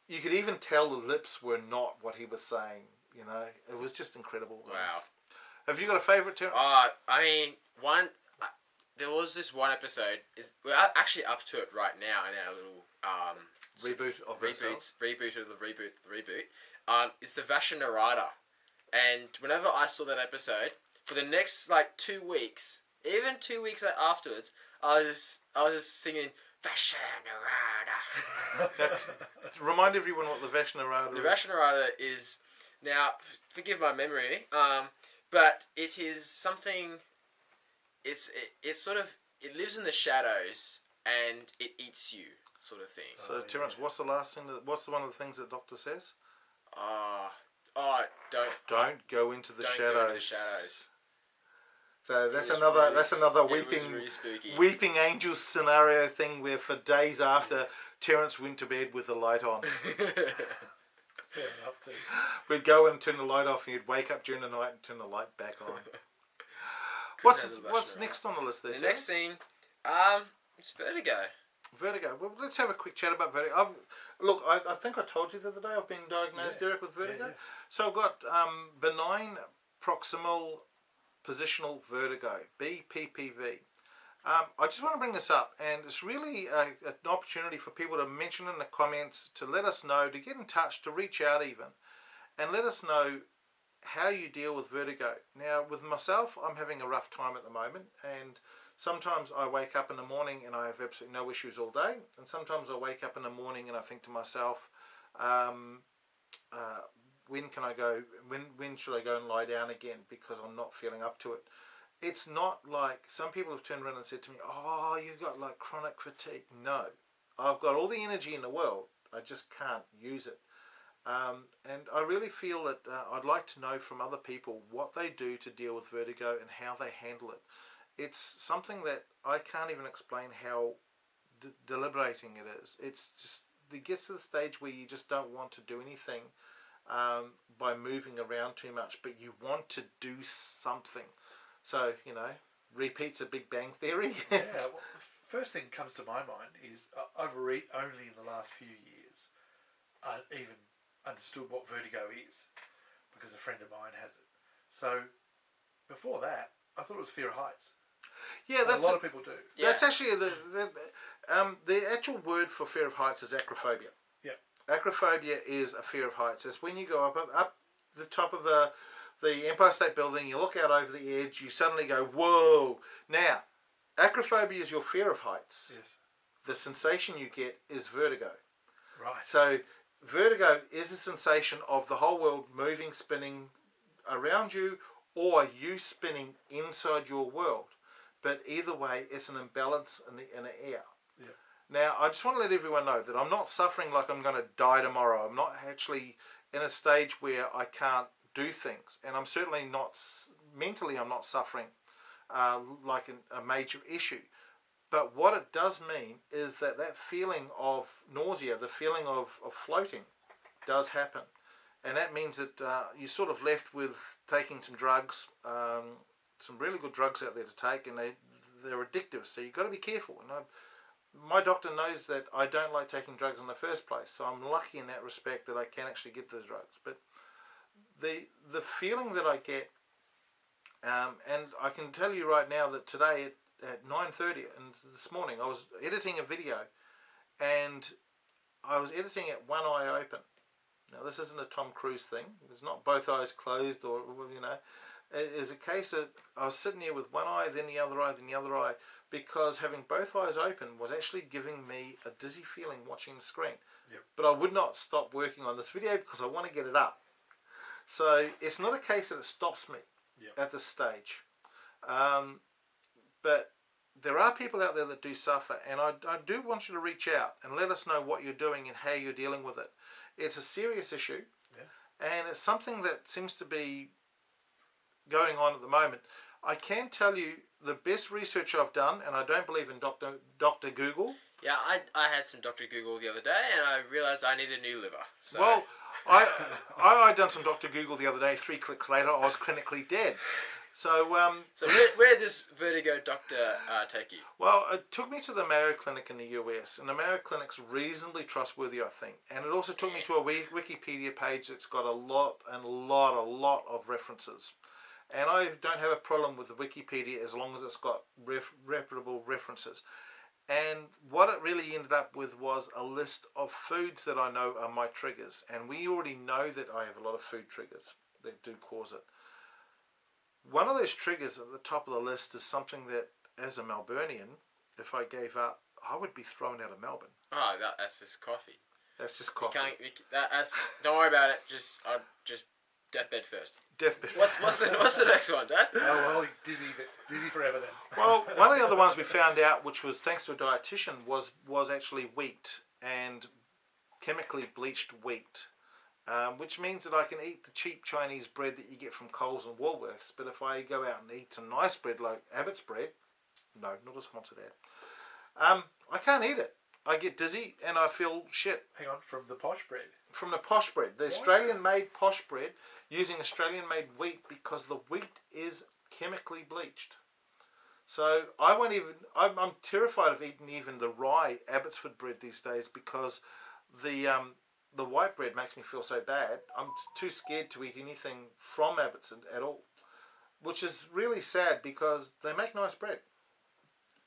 you could even tell the lips were not what he was saying. It was just incredible. Wow. Have you got a favourite, Terence? I mean, there was this one episode. We're actually up to it right now in our little reboot of the reboot. It's the Vashanarada, and whenever I saw that episode, for the next 2 weeks, even 2 weeks afterwards, I was just singing Vashanarada. Remind everyone what the Vashanarada is. The Vashanarada is, now forgive my memory, but it is something. It's it lives in the shadows and it eats you, sort of thing. So Terence, what's the last thing? What's one of the things that the Doctor says? Don't go into the shadows. Don't go into the shadows. So that's another weeping angel scenario thing where for days after Terence went to bed with the light on. Fair enough too. We'd go and turn the light off, and you'd wake up during the night and turn the light back on. What's next on the list there? The next thing, it's Vertigo. Vertigo. Well, let's have a quick chat about Vertigo. Look, I think I told you the other day I've been diagnosed, Derek, with vertigo. Yeah. So I've got benign proximal positional vertigo, BPPV. I just want to bring this up, and it's really an opportunity for people to mention in the comments, to let us know, to get in touch, to reach out even, and let us know how you deal with vertigo. Now, with myself, I'm having a rough time at the moment, and sometimes I wake up in the morning and I have absolutely no issues all day, and sometimes I wake up in the morning and I think to myself, when can I go? When should I go and lie down again because I'm not feeling up to it? It's not like some people have turned around and said to me, "Oh, you've got like chronic fatigue." No, I've got all the energy in the world. I just can't use it. And I really feel that I'd like to know from other people what they do to deal with vertigo and how they handle it. It's something that I can't even explain how deliberating it is. It's just, it gets to the stage where you just don't want to do anything by moving around too much, but you want to do something. So, repeats a Big Bang Theory. Yeah, well, the first thing that comes to my mind is I've only in the last few years even understood what vertigo is because a friend of mine has it. So before that, I thought it was fear of heights. Yeah, that's a lot of people do. Yeah. That's actually the actual word for fear of heights is acrophobia. Yeah, acrophobia is a fear of heights. It's when you go up the top of the Empire State Building, you look out over the edge, you suddenly go, whoa. Now, acrophobia is your fear of heights. Yes. The sensation you get is vertigo. Right. So vertigo is a sensation of the whole world moving, spinning around you, or you spinning inside your world. But either way, it's an imbalance in the air. Yeah. Now, I just want to let everyone know that I'm not suffering like I'm going to die tomorrow. I'm not actually in a stage where I can't do things. And I'm certainly not, mentally I'm not suffering like a major issue. But what it does mean is that feeling of nausea, the feeling of floating, does happen. And that means that you're sort of left with taking some drugs, some really good drugs out there to take, and they're addictive, so you've got to be careful. And my doctor knows that I don't like taking drugs in the first place, so I'm lucky in that respect that I can actually get those drugs. But the feeling that I get, and I can tell you right now that today at 9:30 and this morning I was editing a video, and I was editing it one eye open. Now this isn't a Tom Cruise thing. It's not both eyes closed, or It is a case that I was sitting here with one eye, then the other eye, then the other eye, because having both eyes open was actually giving me a dizzy feeling watching the screen. Yep. But I would not stop working on this video because I want to get it up. So it's not a case that it stops me at this stage. But there are people out there that do suffer, and I do want you to reach out and let us know what you're doing and how you're dealing with it. It's a serious issue, and it's something that seems to be going on at the moment. I can tell you the best research I've done, and I don't believe in Dr. Google. Yeah, I had some Dr. Google the other day, and I realised I need a new liver. So. Well, I done some Dr. Google the other day. 3 clicks later, I was clinically dead. So where did this vertigo doctor take you? Well, it took me to the Mayo Clinic in the US, and the Mayo Clinic's reasonably trustworthy, I think. And it also took me to a Wikipedia page that's got a lot of references. And I don't have a problem with the Wikipedia as long as it's got reputable references. And what it really ended up with was a list of foods that I know are my triggers. And we already know that I have a lot of food triggers that do cause it. One of those triggers at the top of the list is something that, as a Melburnian, if I gave up, I would be thrown out of Melbourne. Oh, that's just coffee. That's just coffee. Don't worry about it. Just deathbed first. Deathbed. What's the next one, Dad? Oh, well, dizzy forever then. Well, one of the other ones we found out, which was thanks to a dietitian, was actually wheat, and chemically bleached wheat. Which means that I can eat the cheap Chinese bread that you get from Coles and Woolworths, but if I go out and eat some nice bread like Abbott's bread, no, not a sponsored ad, I can't eat it. I get dizzy and I feel shit. Hang on, from the posh bread? From the posh bread. The Australian-made posh bread using Australian-made wheat, because the wheat is chemically bleached. So I'm terrified of eating even the rye Abbotsford bread these days, because the white bread makes me feel so bad. I'm too scared to eat anything from Abbotsford at all, which is really sad because they make nice bread.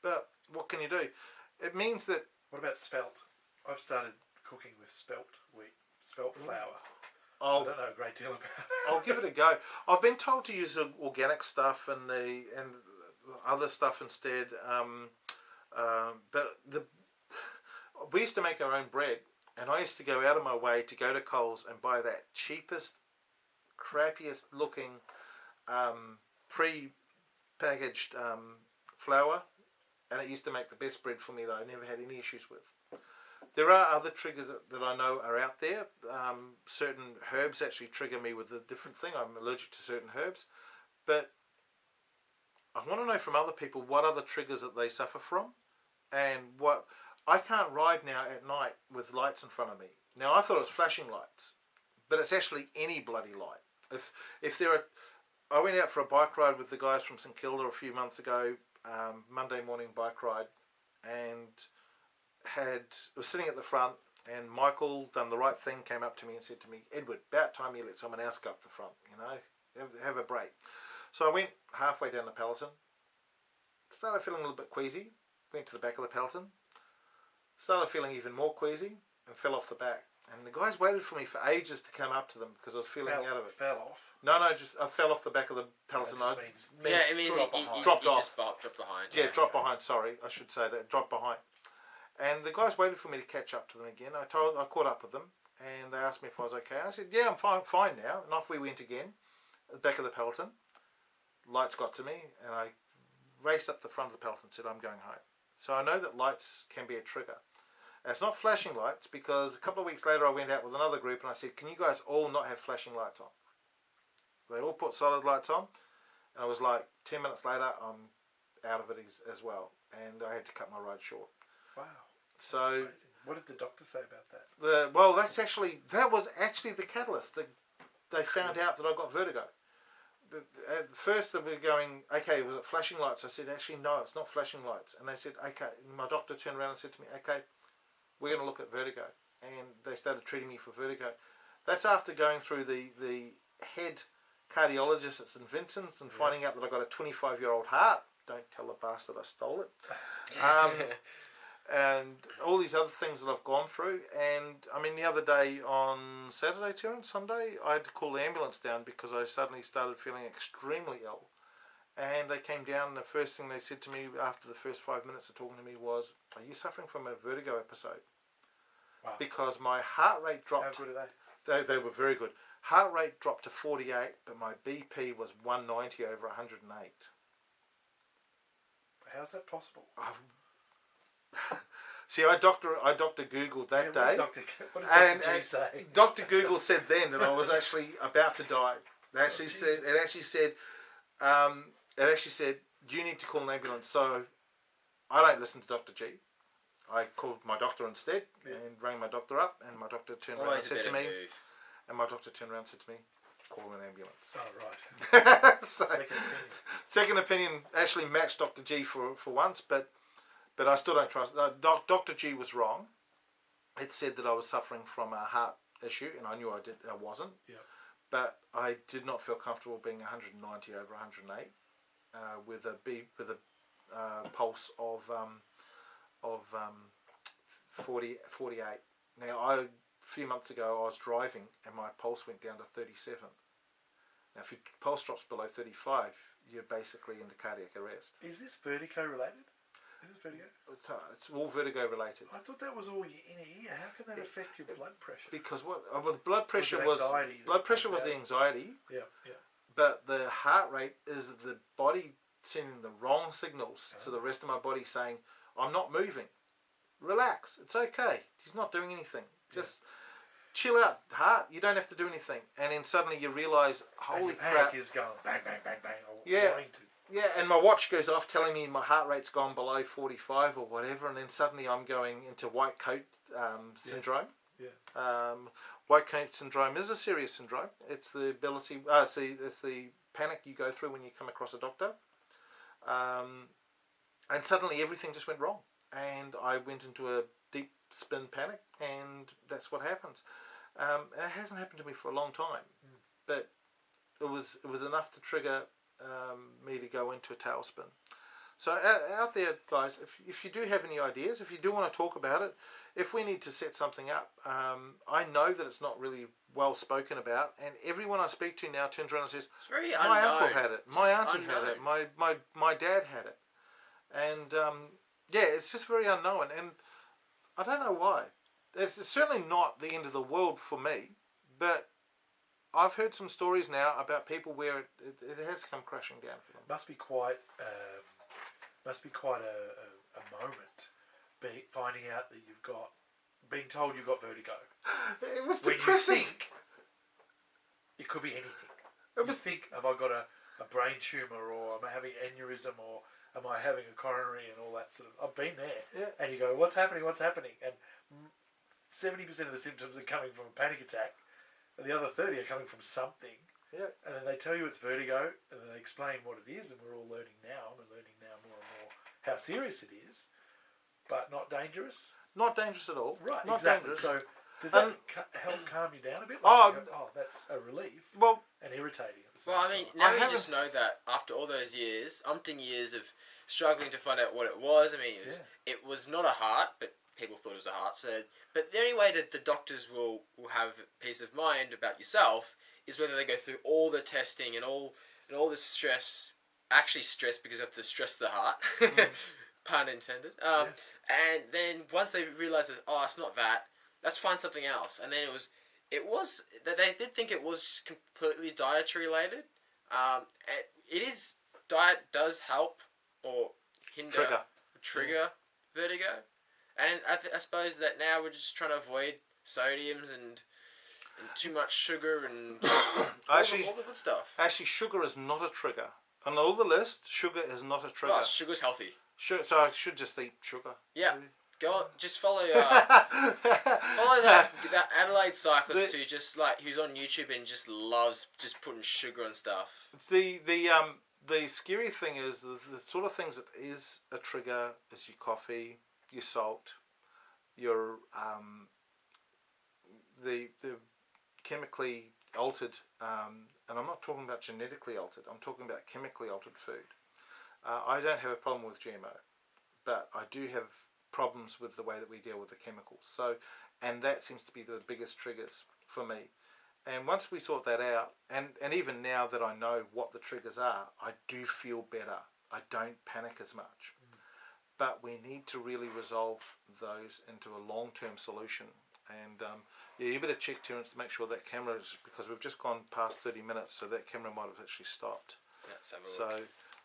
But what can you do? It means that... What about spelt? I've started cooking with spelt flour. I don't know a great deal about it. I'll give it a go. I've been told to use the organic stuff and other stuff instead. But we used to make our own bread. And I used to go out of my way to go to Coles and buy that cheapest, crappiest looking pre-packaged flour. And it used to make the best bread for me that I never had any issues with. There are other triggers that I know are out there. Certain herbs actually trigger me with a different thing. I'm allergic to certain herbs. But I want to know from other people what other triggers that they suffer from, and what... I can't ride now at night with lights in front of me. Now, I thought it was flashing lights, but it's actually any bloody light. If there are... I went out for a bike ride with the guys from St Kilda a few months ago, Monday morning bike ride, and was sitting at the front, and Michael done the right thing, came up to me and said to me, "Edward, about time you let someone else go up the front, have a break." So I went halfway down the peloton, started feeling a little bit queasy, went to the back of the peloton, started feeling even more queasy, and fell off the back. And the guys waited for me for ages to come up to them because I was feeling out of it. Fell off? No, just I fell off the back of the peloton. It means dropped off. Just dropped behind. Yeah, dropped behind. Sorry, I should say that. Dropped behind. And the guys waited for me to catch up to them again. I caught up with them, and they asked me if I was okay. I said, "Yeah, I'm fine now." And off we went again, at the back of the peloton. Lights got to me, and I raced up the front of the peloton and said, "I'm going home." So I know that lights can be a trigger. And it's not flashing lights, because a couple of weeks later I went out with another group and I said, "Can you guys all not have flashing lights on?" They all put solid lights on, and I was like, 10 minutes later I'm out of it as well. and I had to cut my ride short. Wow. So, amazing. What did the doctor say about that? That was actually the catalyst. They found out that I got vertigo. At first they were going, okay, was it flashing lights? I said, actually, no, it's not flashing lights. And they said, okay. And my doctor turned around and said to me, okay, we're going to look at vertigo. And they started treating me for vertigo. That's after going through the head cardiologist at St Vincent's and finding out that I got a 25-year-old heart. Don't tell the bastard I stole it. And all these other things that I've gone through. And I mean, the other day on Saturday, Terence, Sunday, I had to call the ambulance down because I suddenly started feeling extremely ill. And they came down, and the first thing they said to me after the first 5 minutes of talking to me was, "Are you suffering from a vertigo episode?" Wow. Because my heart rate dropped. How good are they? They were very good. Heart rate dropped to 48, but my BP was 190 over 108. How's that possible? See, I doctor Googled that day. What did Dr. G say? Dr. Google said then that I was actually about to die. It actually said you need to call an ambulance. So I don't listen to Dr. G. I called my doctor instead and rang my doctor up, and my doctor turned around and said to me, call an ambulance. Oh, right. So, Second opinion. Second opinion actually matched Dr. G for once, but I still don't trust. Dr. G was wrong. It said that I was suffering from a heart issue, and I knew I wasn't. Yeah. But I did not feel comfortable being 190 over 108 with a pulse of 48. Now, a few months ago, I was driving, and my pulse went down to 37. Now, if your pulse drops below 35, you're basically into cardiac arrest. Is this vertigo related? Is this vertigo? It's all vertigo related. I thought that was all your inner ear. How can that affect your blood pressure? Because blood pressure was the anxiety. Yeah, yeah. But the heart rate is the body sending the wrong signals to the rest of my body saying, "I'm not moving. Relax. It's okay. He's not doing anything. Just chill out, heart. You don't have to do anything." And then suddenly you realise, holy crap! Panic is going bang, bang, bang, bang. Yeah, and my watch goes off telling me my heart rate's gone below 45 or whatever, and then suddenly I'm going into white coat syndrome. Yeah. White coat syndrome is a serious syndrome. It's the ability, it's the panic you go through when you come across a doctor. And suddenly everything just went wrong, and I went into a deep spin panic, and that's what happens. It hasn't happened to me for a long time, but it was enough to trigger me to go into a tailspin. So out there, guys, if you do have any ideas, if you do want to talk about it, if we need to set something up, I know that it's not really well spoken about, and everyone I speak to now turns around and says, it's very my unknown. uncle had it, my auntie had it, my dad had it. And it's just very unknown, and I don't know why. It's certainly not the end of the world for me, but I've heard some stories now about people where it has come crashing down for them. Must be quite a moment finding out that being told you've got vertigo. It was when depressing. You think it could be anything. You think, have I got a brain tumour, or am I having aneurysm, or am I having a coronary, and all that sort of... I've been there. Yeah. And you go, what's happening? And 70% of the symptoms are coming from a panic attack, and the other 30 are coming from something. Yeah. And then they tell you it's vertigo, and then they explain what it is, and we're all learning now. We're learning now more and more how serious it is, but not dangerous. Not dangerous at all. Right, not exactly. Dangerous. So does that help calm you down a bit? That's a relief. Well, and irritating at the same Well, I mean, now I we just know that after all those years, umpteen years of struggling to find out what it was. I mean, it was not a heart, but people thought it was a heart. So, but the only way that the doctors will have peace of mind about yourself is whether they go through all the testing and all the stress. Actually, stress because you have to stress the heart. Pun intended. And then once they realise that, it's not that, let's find something else. And then it was that they did think it was just completely dietary related. Diet does help or hinder, trigger vertigo. And I suppose that now we're just trying to avoid sodiums and too much sugar and all the good stuff. Actually, sugar is not a trigger. On all the list, sugar is not a trigger. Oh, sugar's healthy. Sure. So I should just eat sugar. Yeah. Go on, just follow that Adelaide cyclist who's on YouTube and just loves just putting sugar and stuff. The scary thing is the sort of things that is a trigger is your coffee, your salt, your the chemically altered, and I'm not talking about genetically altered. I'm talking about chemically altered food. I don't have a problem with GMO, but I do have problems with the way that we deal with the chemicals. So, and that seems to be the biggest triggers for me. And once we sort that out, and even now that I know what the triggers are, I do feel better. I don't panic as much. But we need to really resolve those into a long-term solution. And you better check, Terence, to make sure that camera is, because we've just gone past 30 minutes, so that camera might have actually stopped. Let's have a look. So,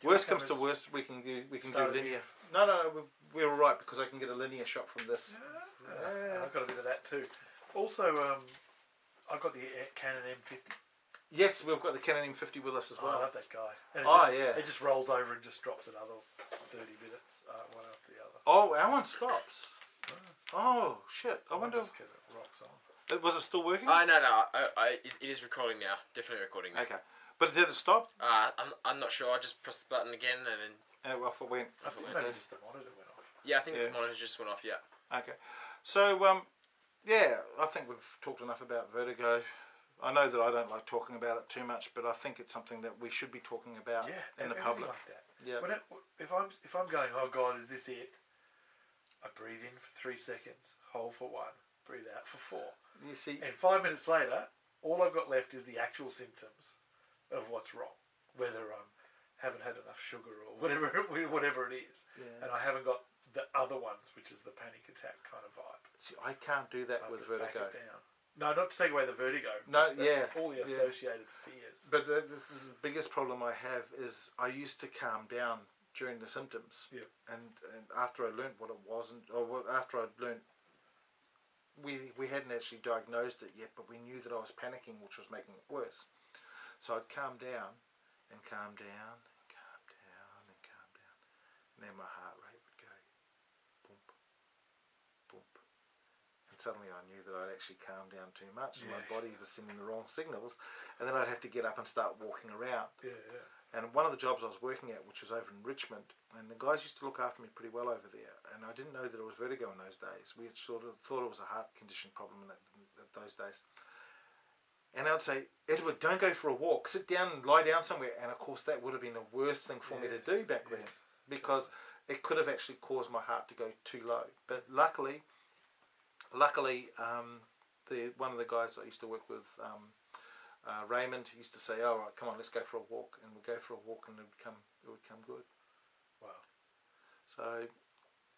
worst comes to worst, we can do linear. No, we're all right, because I can get a linear shot from this. Yeah. I've got a bit of that too. Also, I've got the Canon M50. Yes, we've got the Canon M50 with us as well. I love that guy. And it just rolls over and just drops another 30 minutes, one after the other. Oh, our one stops. Oh, shit. I wonder. Just kept it rocks on. Was it still working? No. It is recording now. Definitely recording now. Okay. But did it stop? I'm not sure. I just pressed the button again and then. Off it went. I think maybe just the monitor went off. Yeah, I think the monitor just went off. Yeah. Okay. So I think we've talked enough about vertigo. I know that I don't like talking about it too much, but I think it's something that we should be talking about in the public. Like that. Yeah. If I'm going, oh God, is this it? I breathe in for 3 seconds, hold for 1, breathe out for 4. You see, and 5 minutes later, all I've got left is the actual symptoms of what's wrong, whether I haven't had enough sugar or whatever it is, and I haven't got the other ones, which is the panic attack kind of vibe. See, I can't do that with vertigo. Back it down. No, not to take away the vertigo. No, all the associated fears. But the biggest problem I have is I used to calm down during the symptoms. Yeah. And after I learnt what it wasn't, after I'd learnt, we hadn't actually diagnosed it yet, but we knew that I was panicking, which was making it worse. So I'd calm down and calm down and calm down and calm down, and then my heart rate would go boom, boom. Suddenly I knew that I'd actually calmed down too much and my body was sending the wrong signals, and then I'd have to get up and start walking around. And one of the jobs I was working at, which was over in Richmond, and the guys used to look after me pretty well over there, and I didn't know that it was vertigo in those days. We had sort of thought it was a heart condition problem in those days. And I'd say, Edward, don't go for a walk, sit down and lie down somewhere. And of course that would have been the worst thing for me to do back then, because it could have actually caused my heart to go too low. But luckily, one of the guys I used to work with, Raymond, used to say, "Oh, right, come on, let's go for a walk," and we'd go for a walk, and it would come good. Wow. So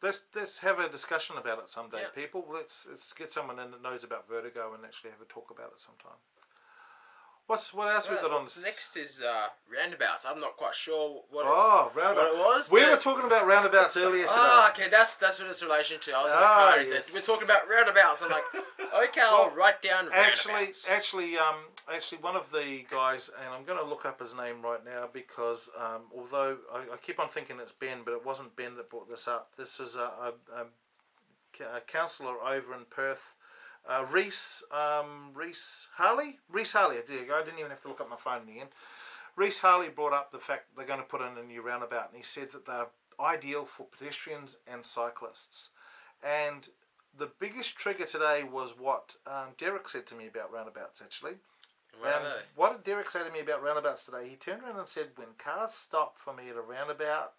let's have a discussion about it someday, people. Let's get someone in that knows about vertigo and actually have a talk about it sometime. What else we got on this? Next is roundabouts. I'm not quite sure what roundabout. it was. We were talking about roundabouts earlier today. Okay, that's what it's in relation to. I was in the car and said, we're talking about roundabouts. I'm like, okay, I'll write down roundabouts. Actually, one of the guys, and I'm going to look up his name right now because although I keep on thinking it's Ben, but it wasn't Ben that brought this up. This is a counsellor over in Perth. Reese Harley. There you go. I didn't even have to look up my phone again. Reese Harley brought up the fact they're going to put in a new roundabout, and he said that they're ideal for pedestrians and cyclists. And the biggest trigger today was what Derek said to me about roundabouts, actually. What did Derek say to me about roundabouts today? He turned around and said, when cars stop for me at a roundabout,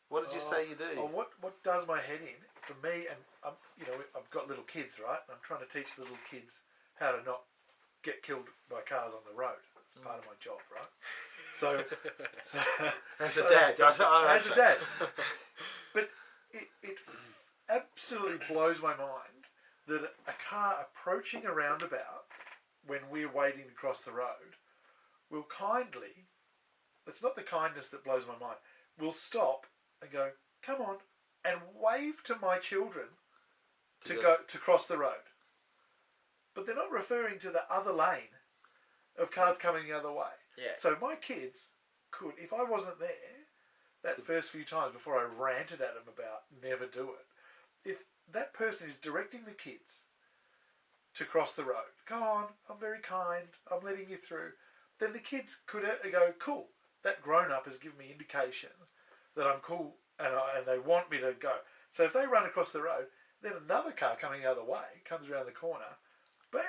what did you say you do? What does my head in for me, and I've got little kids, right? I'm trying to teach little kids how to not get killed by cars on the road. It's part of my job, right? So as a dad, as a dad, but it absolutely blows my mind that a car approaching a roundabout when we're waiting to cross the road will kindly. It's not the kindness that blows my mind. Will stop and go, come on, and wave to my children to cross the road. But they're not referring to the other lane of cars coming the other way. Yeah. So my kids could, if I wasn't there, that first few times before I ranted at them about never do it. If that person is directing the kids to cross the road, go on, I'm very kind, I'm letting you through, then the kids could go, cool, that grown-up has given me indication that I'm cool and they want me to go. So if they run across the road, then another car coming the other way comes around the corner, bam.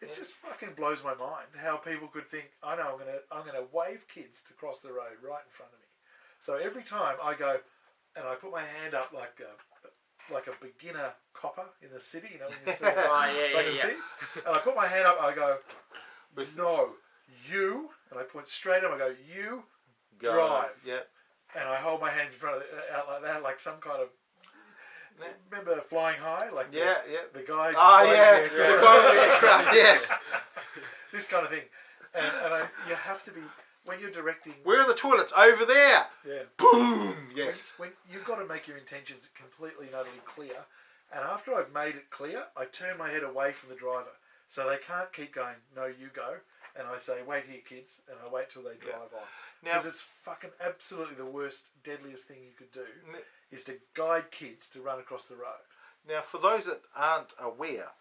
It just fucking blows my mind how people could think, I know, I'm gonna wave kids to cross the road right in front of me. So every time I go and I put my hand up like a beginner copper in the city, you know, when you see city, and I put my hand up and I go, no, you, and I point straight up, I go, you drive. Yep. And I hold my hands in front of out like that, like some kind of. Remember Flying High? Like the guy. Yes. This kind of thing, and you have to be when you're directing. Where are the toilets? Over there. Yeah. Boom. Yes. When you've got to make your intentions completely and utterly clear, and after I've made it clear, I turn my head away from the driver, so they can't keep going. No, you go. And I say, wait here, kids, and I wait till they drive on. Because it's fucking absolutely the worst, deadliest thing you could do, is to guide kids to run across the road. Now, for those that aren't aware,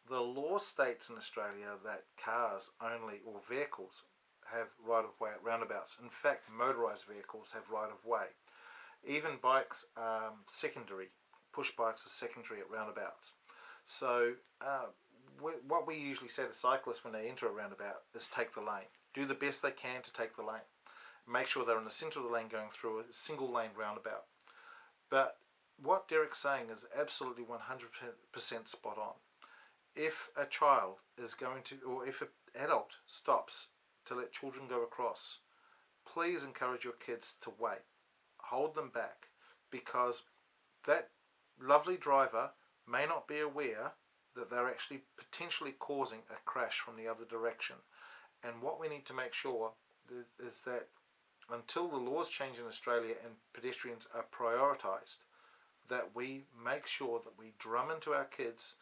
the law states in Australia that cars only, or vehicles, have right-of-way at roundabouts. In fact, motorised vehicles have right-of-way. Even bikes are secondary. Push bikes are secondary at roundabouts. So, what we usually say to cyclists when they enter a roundabout is take the lane. Do the best they can to take the lane. Make sure they're in the centre of the lane going through a single lane roundabout. But what Derek's saying is absolutely 100% spot on. If a child is going to, or if an adult stops to let children go across, please encourage your kids to wait. Hold them back, because that lovely driver may not be aware that they're actually potentially causing a crash from the other direction. And what we need to make sure is that until the laws change in Australia and pedestrians are prioritised, that we make sure that we drum into our kids,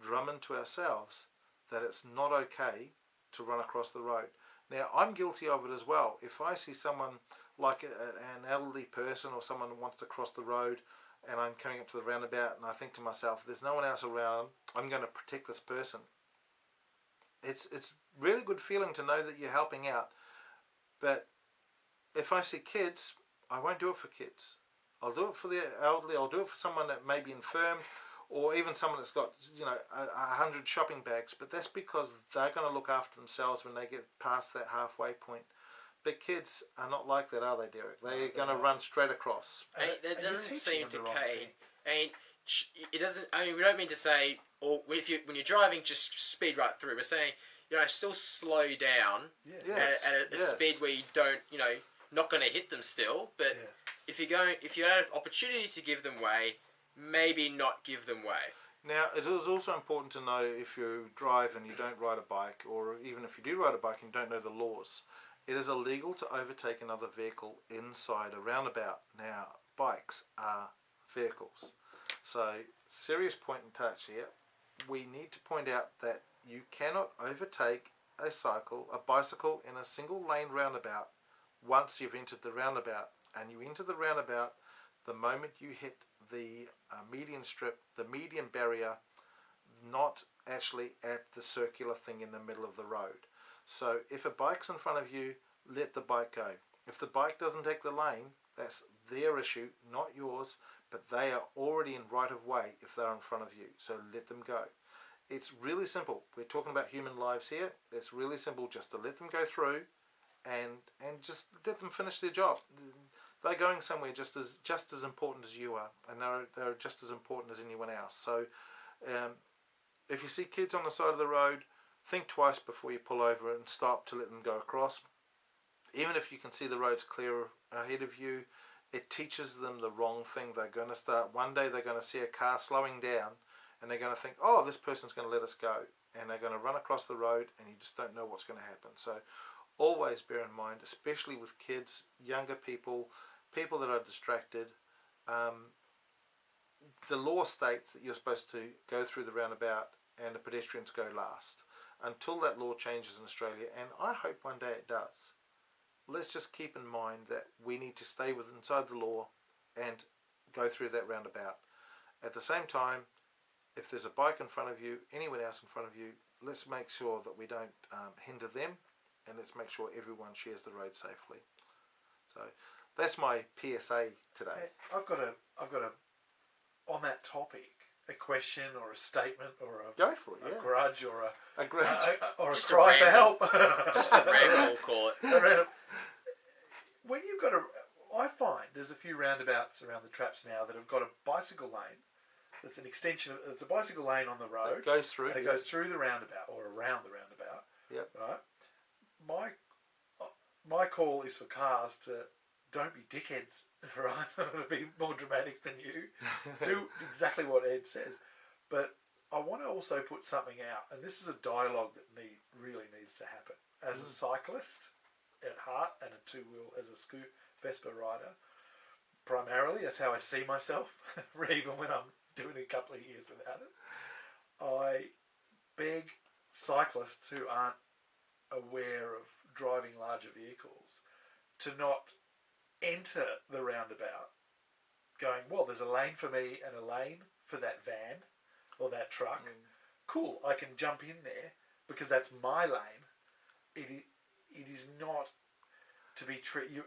drum into ourselves, that it's not okay to run across the road. Now, I'm guilty of it as well. If I see someone like an elderly person or someone who wants to cross the road, and I'm coming up to the roundabout and I think to myself, there's no one else around, I'm going to protect this person. It's really good feeling to know that you're helping out. But if I see kids, I won't do it for kids. I'll do it for the elderly, I'll do it for someone that may be infirm, or even someone that's got 100 shopping bags, but that's because they're going to look after themselves when they get past that halfway point. But kids are not like that, are they, Derek? They're going to run straight across. That doesn't seem to Kay. It doesn't. I mean, we don't mean to say, or when you're driving, just speed right through. We're saying, still slow down at a speed where you don't, not going to hit them still. But if you had an opportunity to give them way, maybe not give them way. Now, it is also important to know if you drive and you don't ride a bike, or even if you do ride a bike and you don't know the laws. It is illegal to overtake another vehicle inside a roundabout. Now, bikes are vehicles. So, serious point in touch here. We need to point out that you cannot overtake a bicycle in a single lane roundabout once you've entered the roundabout. And you enter the roundabout the moment you hit the median strip, the median barrier, not actually at the circular thing in the middle of the road. So if a bike's in front of you, let the bike go. If the bike doesn't take the lane, that's their issue, not yours, but they are already in right of way if they're in front of you. So let them go. It's really simple. We're talking about human lives here. It's really simple just to let them go through and just let them finish their job. They're going somewhere just as important as you are, and they're just as important as anyone else. So if you see kids on the side of the road, think twice before you pull over and stop to let them go across. Even if you can see the roads clear ahead of you, it teaches them the wrong thing. They're going to start, one day they're going to see a car slowing down and they're going to think, oh, this person's going to let us go. And they're going to run across the road and you just don't know what's going to happen. So always bear in mind, especially with kids, younger people, people that are distracted, the law states that you're supposed to go through the roundabout and the pedestrians go last. Until that law changes in Australia, and I hope one day it does. let's just keep in mind that we need to stay inside the law and go through that roundabout. At the same time, if there's a bike in front of you, anyone else in front of you, let's make sure that we don't hinder them, and let's make sure everyone shares the road safely. So that's my PSA today. Hey, I've got a on that topic, a question or a statement or Go for it, a grudge or a grudge. or a Just cry a for help. Just a ramble, we'll call it. When you've got I find there's a few roundabouts around the traps now that have got a bicycle lane. That's an extension. It's a bicycle lane on the road. It goes through. And it goes through the roundabout or around the roundabout. Yep. Right. My call is for cars to don't be dickheads. Right. To be more dramatic than you. Do exactly what Ed says. But I want to also put something out, and this is a dialogue that really needs to happen. As a cyclist at heart and a two-wheel, as a Vespa rider, primarily, that's how I see myself, even when I'm doing a couple of years without it. I beg cyclists who aren't aware of driving larger vehicles to not enter the roundabout going, well, there's a lane for me and a lane for that van or that truck. Cool, I can jump in there because that's my lane. It is not to be treated. You're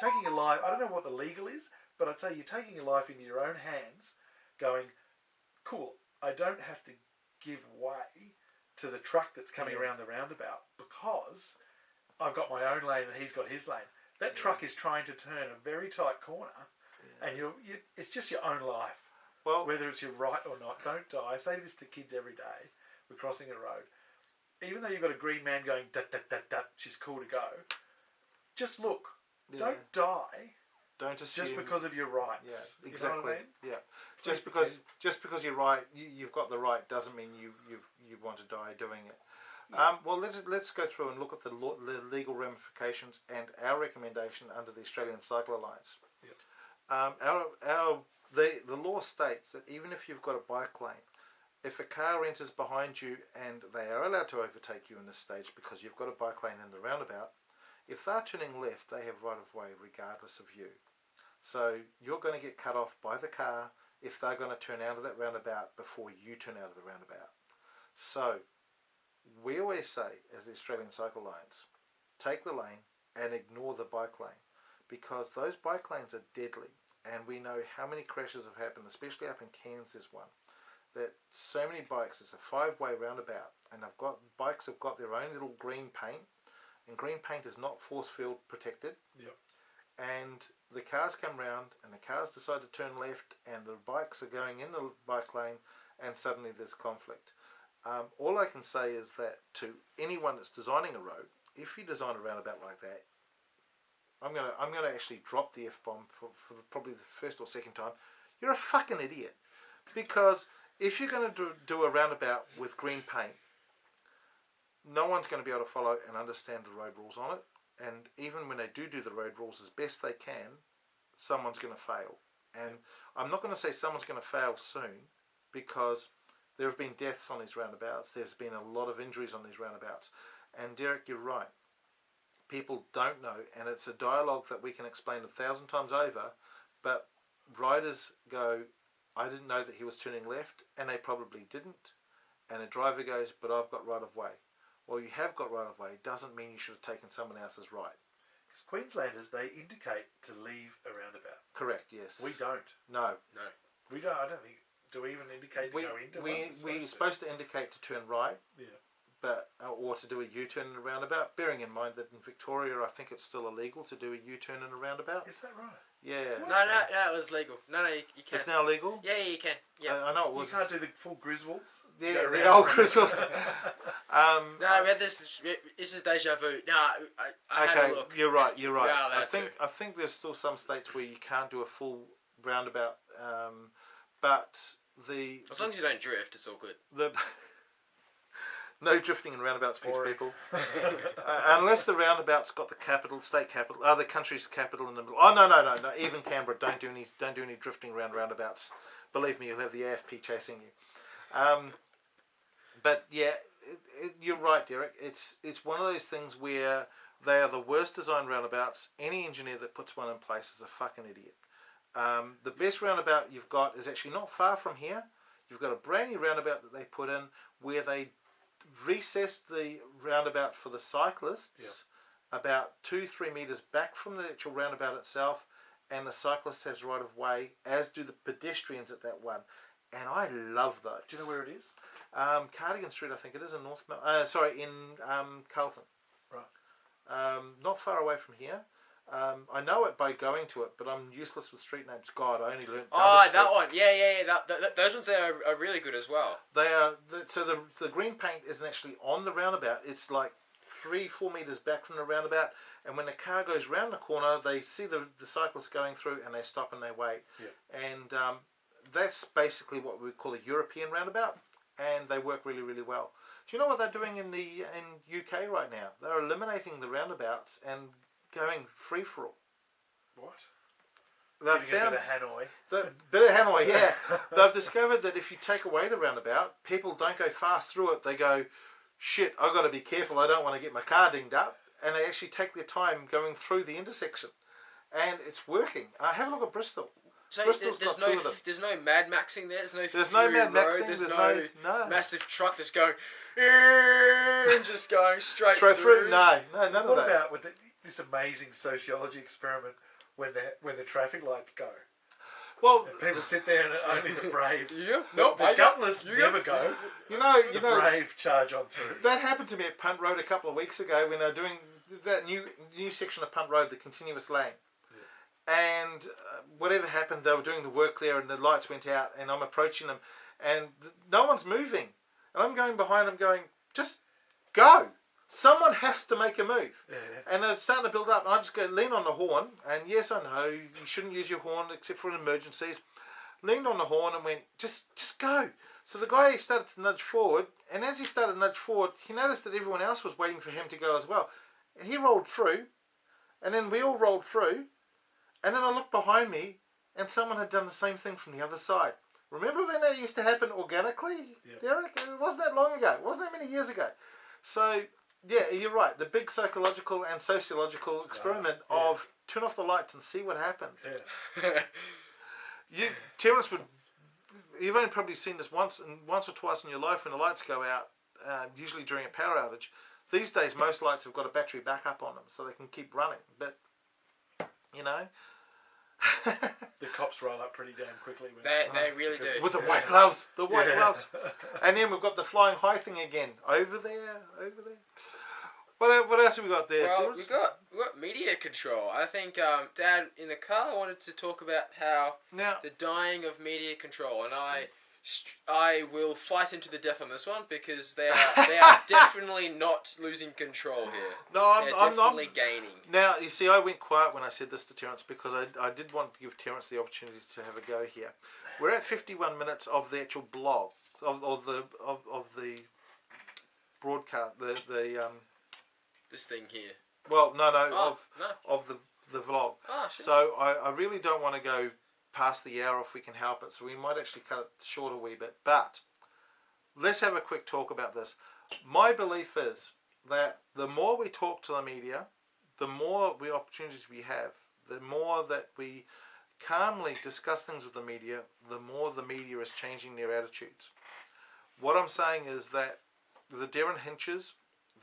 taking your life. I don't know what the legal is, but I'd say you're taking your life into your own hands. Going, cool. I don't have to give way to the truck that's coming around the roundabout because I've got my own lane and he's got his lane. That truck is trying to turn a very tight corner, and it's just your own life. Well, whether it's your right or not, don't die. I say this to kids every day. We're crossing a road. Even though you've got a green man going, dat, she's cool to go, just look. Yeah. Don't die. Don't assume. Just because of your rights. Yeah, exactly. You know what I mean? Yeah. Just because you're right, you've got the right doesn't mean you want to die doing it. Yeah. Well, let's go through and look at the legal ramifications and our recommendation under the Australian Cycle Alliance. Yep. The law states that even if you've got a bike lane, if a car enters behind you and they are allowed to overtake you in this stage because you've got a bike lane in the roundabout, if they're turning left, they have right of way regardless of you. So you're going to get cut off by the car if they're going to turn out of that roundabout before you turn out of the roundabout. So we always say, as the Australian Cycle Alliance, take the lane and ignore the bike lane, because those bike lanes are deadly, and we know how many crashes have happened, especially up in Cairns. There's one that so many bikes, it's a 5-way roundabout, and bikes have got their own little green paint, and green paint is not force field protected. Yep. And the cars come round, and the cars decide to turn left, and the bikes are going in the bike lane, and suddenly there's conflict. All I can say is that to anyone that's designing a road, if you design a roundabout like that, I'm gonna actually drop the F-bomb for probably the first or second time. You're a fucking idiot, because if you're going to do a roundabout with green paint, no one's going to be able to follow and understand the road rules on it. And even when they do the road rules as best they can, someone's going to fail. And I'm not going to say someone's going to fail soon, because there have been deaths on these roundabouts. There's been a lot of injuries on these roundabouts. And Derek, you're right. People don't know, and it's a dialogue that we can explain 1,000 times over, but riders go, I didn't know that he was turning left, and they probably didn't. And a driver goes, but I've got right of way. Well, you have got right of way, doesn't mean you should have taken someone else's right. Because Queenslanders, they indicate to leave a roundabout. Correct, yes. We don't. No. We don't, I don't think, do we even indicate to go into one? We're supposed to indicate to turn right. Yeah. Or to do a U-turn in a roundabout, bearing in mind that in Victoria, I think it's still illegal to do a U-turn in a roundabout. Is that right? Yeah. No, it was legal. No, you can. It's now legal? Yeah, you can. Yeah. I know it was. You can't do the full Griswolds? Yeah, the old Griswolds. No, we had this. This is deja vu. No, I had a look. You're right. I think there's still some states where you can't do a full roundabout, but as long as you don't drift, it's all good. No drifting in roundabouts, people. Unless the roundabout's got the state capital, the country's capital in the middle. Oh no! Even Canberra, don't do any drifting around roundabouts. Believe me, you'll have the AFP chasing you. But yeah, you're right, Derek. It's one of those things where They are the worst designed roundabouts. Any engineer that puts one in place is a fucking idiot. The best roundabout you've got is actually not far from here. You've got a brand new roundabout that they put in where they recessed the roundabout for the cyclists about 2-3 metres back from the actual roundabout itself, and the cyclist has right of way, as do the pedestrians at that one. And I love those. Do you know where it is? Cardigan Street, I think it is in in Carlton. Right. Not far away from here. I know it by going to it, but I'm useless with street names. God, I only learned. Oh, that one. Yeah. Those ones there are really good as well. They are. So the green paint isn't actually on the roundabout. It's like 3-4 metres back from the roundabout, and when the car goes round the corner, they see the cyclists going through, and they stop and they wait. Yeah. And that's basically what we call a European roundabout, and they work really, really well. Do you know what they're doing in UK right now? They're eliminating the roundabouts and going free for all. What? They've Giving found a bit of Hanoi. bit of Hanoi, yeah. They've discovered that if you take away the roundabout, people don't go fast through it. They go, shit, I've got to be careful. I don't want to get my car dinged up. And they actually take their time going through the intersection. And it's working. Have a look at Bristol. So Bristol's got two of them. There's no Mad Maxing there. There's no Mad Maxing. There's no massive truck just going and just going straight through. No, none of that. What about with this amazing sociology experiment when the traffic lights go? Well, and people sit there and only the brave. The gutless never go. The brave charge on through. That happened to me at Punt Road a couple of weeks ago when they were doing that new section of Punt Road, the continuous lane. And whatever happened, they were doing the work there and the lights went out and I'm approaching them and no one's moving. And I'm going behind them going, just go. Someone has to make a move. Yeah. And they're starting to build up. And I just go, lean on the horn. And yes, I know, you shouldn't use your horn except for emergencies. Leaned on the horn and went, just go. So the guy started to nudge forward. And as he started to nudge forward, he noticed that everyone else was waiting for him to go as well. And he rolled through. And then we all rolled through. And then I looked behind me, and someone had done the same thing from the other side. Remember when that used to happen organically, Derek? It wasn't that long ago. It wasn't that many years ago. So, yeah, you're right. The big psychological and sociological experiment of turn off the lights and see what happens. Yeah. Terence, you've only probably seen this once or twice in your life when the lights go out, usually during a power outage. These days, most lights have got a battery backup on them, so they can keep running. But the cops roll up pretty damn quickly. They really do. With the white gloves. The white gloves. And then we've got the flying high thing again. Over there. What else have we got there? Well, we've got media control. I think Dad, in the car, wanted to talk about how the dying of media control. And I will fight into the death on this one because they are definitely not losing control here. No, they're I'm definitely gaining. Now, you see, I went quiet when I said this to Terence because I did want to give Terence the opportunity to have a go here. We're at 51 minutes of the actual blog of the broadcast This thing here. Well, of the vlog. Oh, sure. So I really don't want to go past the hour if we can help it, so we might actually cut it short a wee bit, but let's have a quick talk about this. My belief is that the more we talk to the media, the more opportunities we have, the more that we calmly discuss things with the media, the more the media is changing their attitudes. What I'm saying is that the Darren Hinches,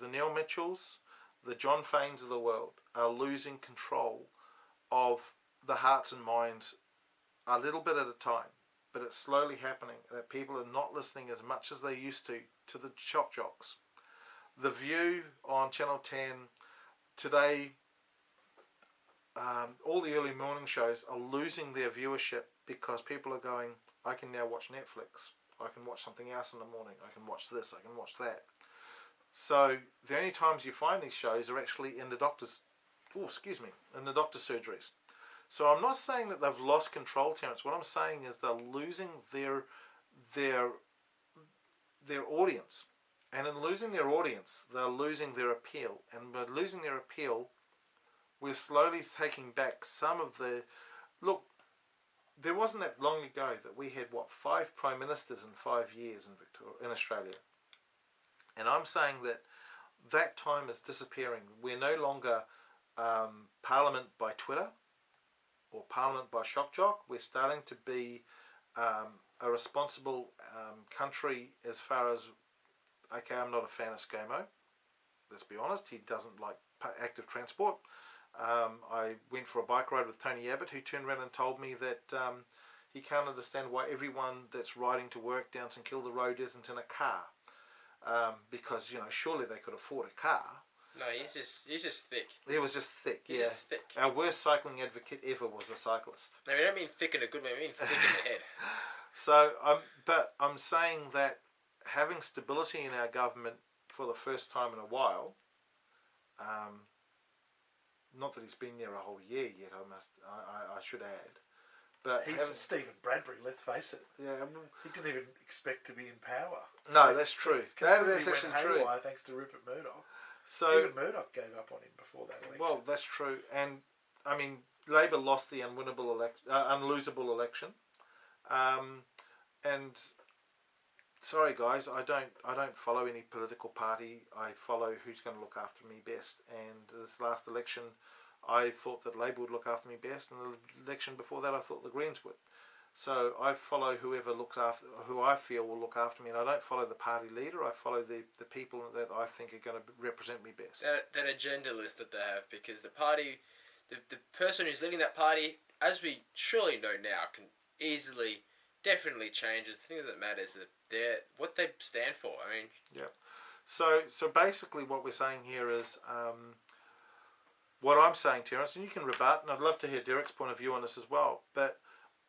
the Neil Mitchells, the John Faines of the world are losing control of the hearts and minds a little bit at a time, but it's slowly happening that people are not listening as much as they used to the shock jocks. The View on Channel 10 today, all the early morning shows are losing their viewership because people are going, I can now watch Netflix, I can watch something else in the morning, I can watch this, I can watch that. So the only times you find these shows are actually in the doctor's surgeries. So I'm not saying that they've lost control, Terence. What I'm saying is they're losing their audience. And in losing their audience, they're losing their appeal. And by losing their appeal, we're slowly taking back some of the... Look, there wasn't that long ago that we had, 5 prime ministers in 5 years in Australia. And I'm saying that that time is disappearing. We're no longer Parliament by Twitter or Parliament by shock jock. We're starting to be a responsible country as far as, okay, I'm not a fan of ScoMo. Let's be honest, he doesn't like active transport. I went for a bike ride with Tony Abbott, who turned around and told me that he can't understand why everyone that's riding to work down St Kilda Road isn't in a car. Because, surely they could afford a car. No, he's just thick. He was just thick, He's just thick. Our worst cycling advocate ever was a cyclist. No, we don't mean thick in a good way, we mean thick in the head. So, but I'm saying that having stability in our government for the first time in a while, not that he's been there a whole year yet, I should add. But he's Stephen Bradbury, let's face it. Yeah, he didn't even expect to be in power. No, that's true. That's actually true. Thanks to Rupert Murdoch. So even Murdoch gave up on him before that election. Well, that's true, and I mean, Labor lost the unlosable election, and sorry guys, I don't follow any political party. I follow who's going to look after me best. And this last election, I thought that Labor would look after me best, and the election before that, I thought the Greens would. So I follow whoever who I feel will look after me, and I don't follow the party leader. I follow the people that I think are going to represent me best. That agenda list that they have, because the party, the person who's leading that party, as we surely know now, can easily, definitely change. The thing that matters is that what they stand for. I mean, yeah. So basically, what we're saying here is. What I'm saying, Terence, and you can rebut, and I'd love to hear Derek's point of view on this as well, but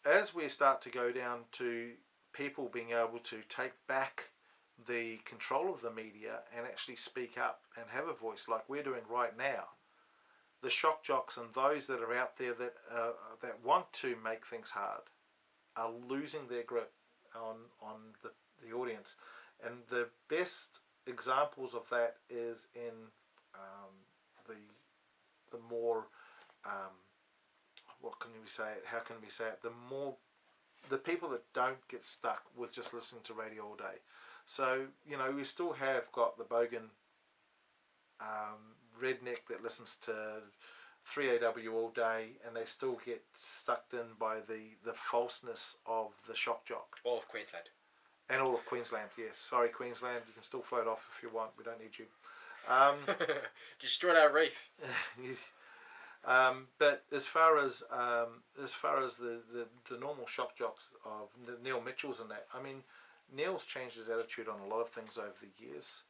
as we start to go down to people being able to take back the control of the media and actually speak up and have a voice like we're doing right now, the shock jocks and those that are out there that want to make things hard are losing their grip on the audience. And the best examples of that is in the more what can we say it? How can we say it? The people that don't get stuck with just listening to radio all day. So we still have got the bogan redneck that listens to 3AW all day, and they still get sucked in by the falseness of the shock jock. All of Queensland. And all of Queensland, yes. Sorry, Queensland, you can still float off if you want. We don't need you. Destroyed our reef. But as far as the normal shock jocks of Neil Mitchell's and that, I mean, Neil's changed his attitude on a lot of things over the years,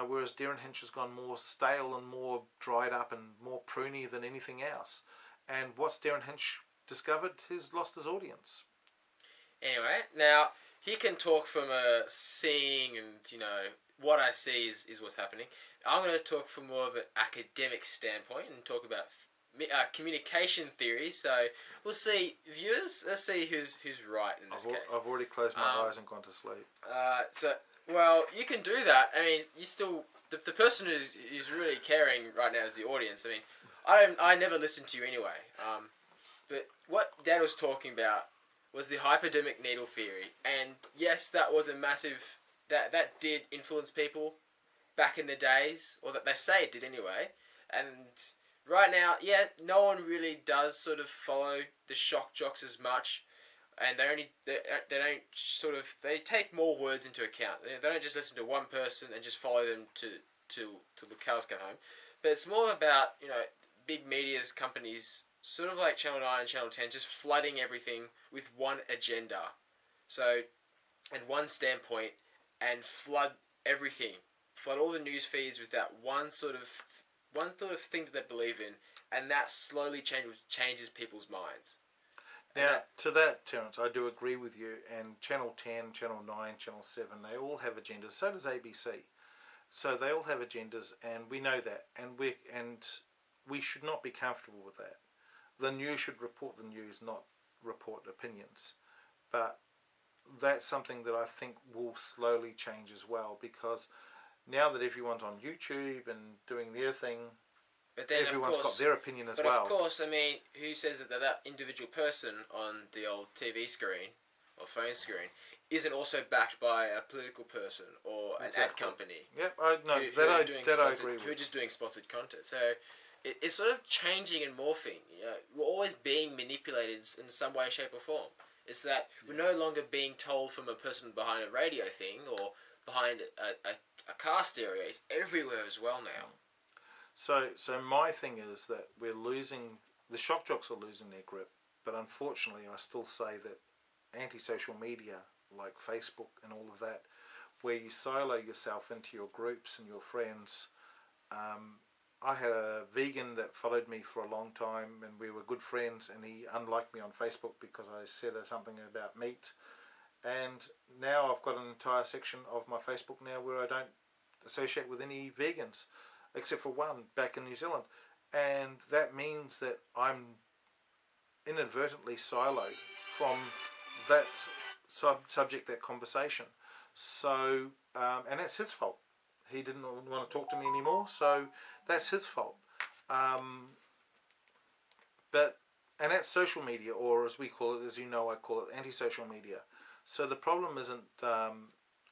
whereas Darren Hinch has gone more stale and more dried up and more pruny than anything else. And what's Darren Hinch discovered? He's lost his audience. Anyway, now he can talk from a seeing and what I see is what's happening. I'm going to talk from more of an academic standpoint and talk about communication theory. So we'll see, viewers. Let's see who's right in this case. I've already closed my eyes and gone to sleep. Well, you can do that. I mean, you still the person who's really caring right now is the audience. I mean, I never listen to you anyway. But what Dad was talking about was the hypodermic needle theory, and yes, that was a massive that did influence people back in the days, or that they say it did anyway. And right now, yeah, no one really does sort of follow the shock jocks as much, and they take more words into account. They don't just listen to one person and just follow them to the cows come home. But it's more about big media's companies, sort of like Channel 9 and Channel 10, just flooding everything with one agenda, and one standpoint, and flood everything. Flood all the news feeds with that one sort of thing that they believe in, and that slowly changes people's minds. Now, to that, Terence, I do agree with you. And Channel 10, Channel 9, Channel 7, they all have agendas. So does ABC. So they all have agendas, and we know that, and we should not be comfortable with that. The news should report the news, not report opinions. But that's something that I think will slowly change as well, because now that everyone's on YouTube and doing their thing, but then everyone's got their opinion as well. But of course, I mean, who says that individual person on the old TV screen or phone screen isn't also backed by a political person or an ad company. Yep, I agree with. Who are just doing sponsored content. So it's sort of changing and morphing. You know, we're always being manipulated in some way, shape, or form. It's that we're no longer being told from a person behind a radio thing or behind a car stereo. It's everywhere as well now. So my thing is that we're losing. The shock jocks are losing their grip, but unfortunately, I still say that anti-social media, like Facebook and all of that, where you silo yourself into your groups and your friends. I had a vegan that followed me for a long time, and we were good friends, and he unliked me on Facebook because I said something about meat. And now I've got an entire section of my Facebook now where I don't associate with any vegans, except for one back in New Zealand. And that means that I'm inadvertently siloed from that subject, that conversation. So, and that's his fault. He didn't want to talk to me anymore, so that's his fault. But that's social media, or as we call it, as you know, I call it anti-social media. So the problem isn't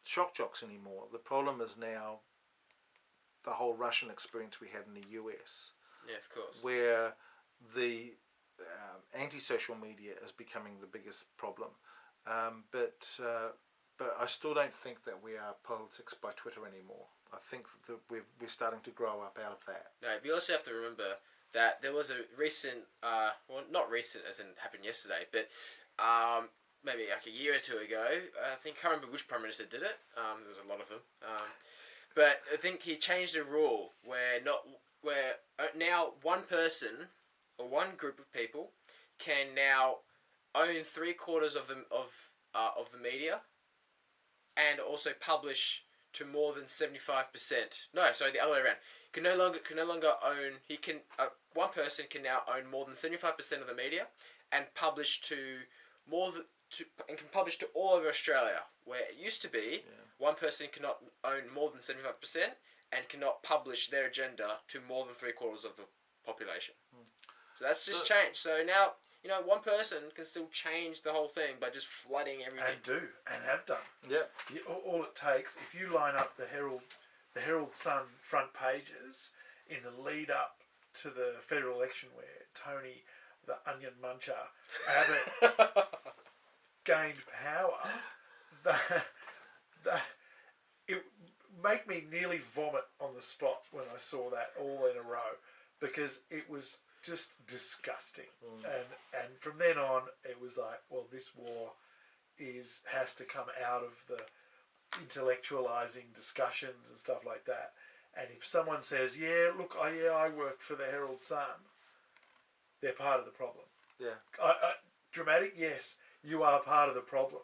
shock jocks anymore. The problem is now the whole Russian experience we had in the US. Yeah, of course. Where the anti-social media is becoming the biggest problem. But I still don't think that we are politics by Twitter anymore. I think that we're starting to grow up out of that. No, we also have to remember that there was a recent, well, not recent as in happened yesterday, but maybe like a year or two ago, I can't remember which Prime Minister did it. There's a lot of them. But I think he changed the rule where now one person or one group of people can now own 3/4 of the media, and also publish to more than 75%. No, sorry, the other way around. Can no longer own. One person can now own more than 75% of the media, and publish can publish to all over Australia. Where it used to be, one person cannot own more than 75% and cannot publish their agenda to more than 3/4 of the population. So that's just changed. So now, one person can still change the whole thing by just flooding everything. And have done. Yeah. All it takes, if you line up the Herald Sun front pages in the lead up to the federal election, where Tony, the onion muncher, Abbott gained power, it made me nearly vomit on the spot when I saw that all in a row, because it was just disgusting. And from then on, it was like, well, this war has to come out of the intellectualizing discussions and stuff like that. And if someone says, I work for the Herald Sun, they're part of the problem. Yeah. Dramatic, yes, you are part of the problem.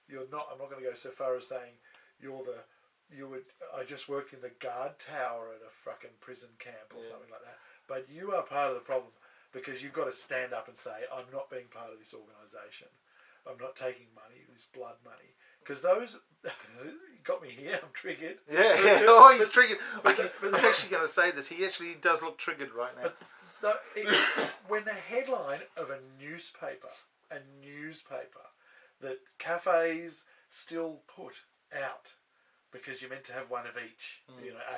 You're not. I'm not going to go so far as saying I just worked in the guard tower at a fucking prison camp or something like that. But you are part of the problem, because you've got to stand up and say, I'm not being part of this organisation. I'm not taking money, this blood money. Because those... you got me here, I'm triggered. Yeah. Oh, he's triggered. I'm actually going to say this. He actually does look triggered right now. But when the headline of a newspaper that cafes still put out, because you're meant to have one of each,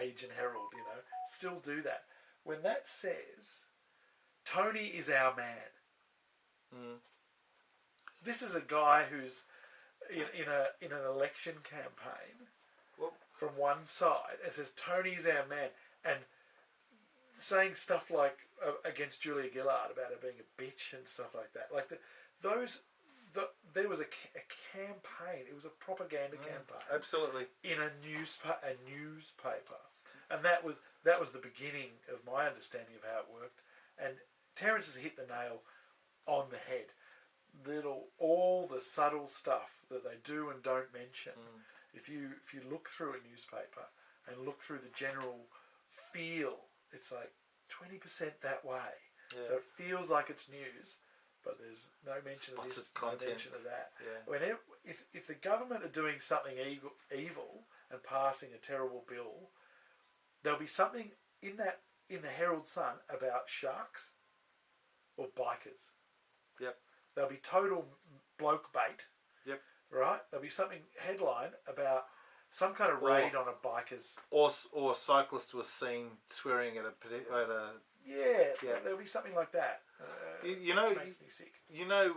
Age and Herald, still do that. When that says, Tony is our man. This is a guy who's in an election campaign from one side. It says, Tony is our man. And saying stuff like against Julia Gillard about her being a bitch and stuff like that. Like there was a campaign. It was a propaganda campaign. Absolutely. In a newspaper. And that was the beginning of my understanding of how it worked. And Terence has hit the nail on the head. All the subtle stuff that they do and don't mention. If you look through a newspaper and look through the general feel, it's like 20% that way. Yeah. So it feels like it's news, but there's no mention of this, no mention of that. Yeah. If the government are doing something evil and passing a terrible bill, there'll be something in the Herald Sun about sharks or bikers. Yep. There'll be total bloke bait. Yep. right? There'll be something headline about some kind of raid on a biker's... Or a cyclist was seen swearing at a Yeah, there'll be something like that. you know, it makes me sick. You know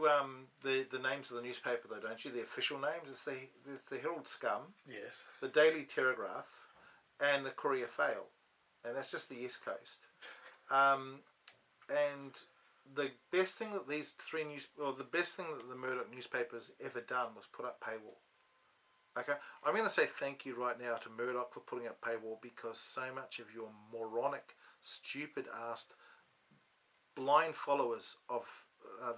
the names of the newspaper though, don't you? The official names. It's the Herald Scum, Yes. the Daily Telegraph, and the Courier Fail, and that's just the East Coast. And the best thing that the best thing that the Murdoch newspapers ever done was put up paywall. Okay, I'm going to say thank you right now to Murdoch for putting up paywall, because so much of your moronic, stupid-assed, blind followers of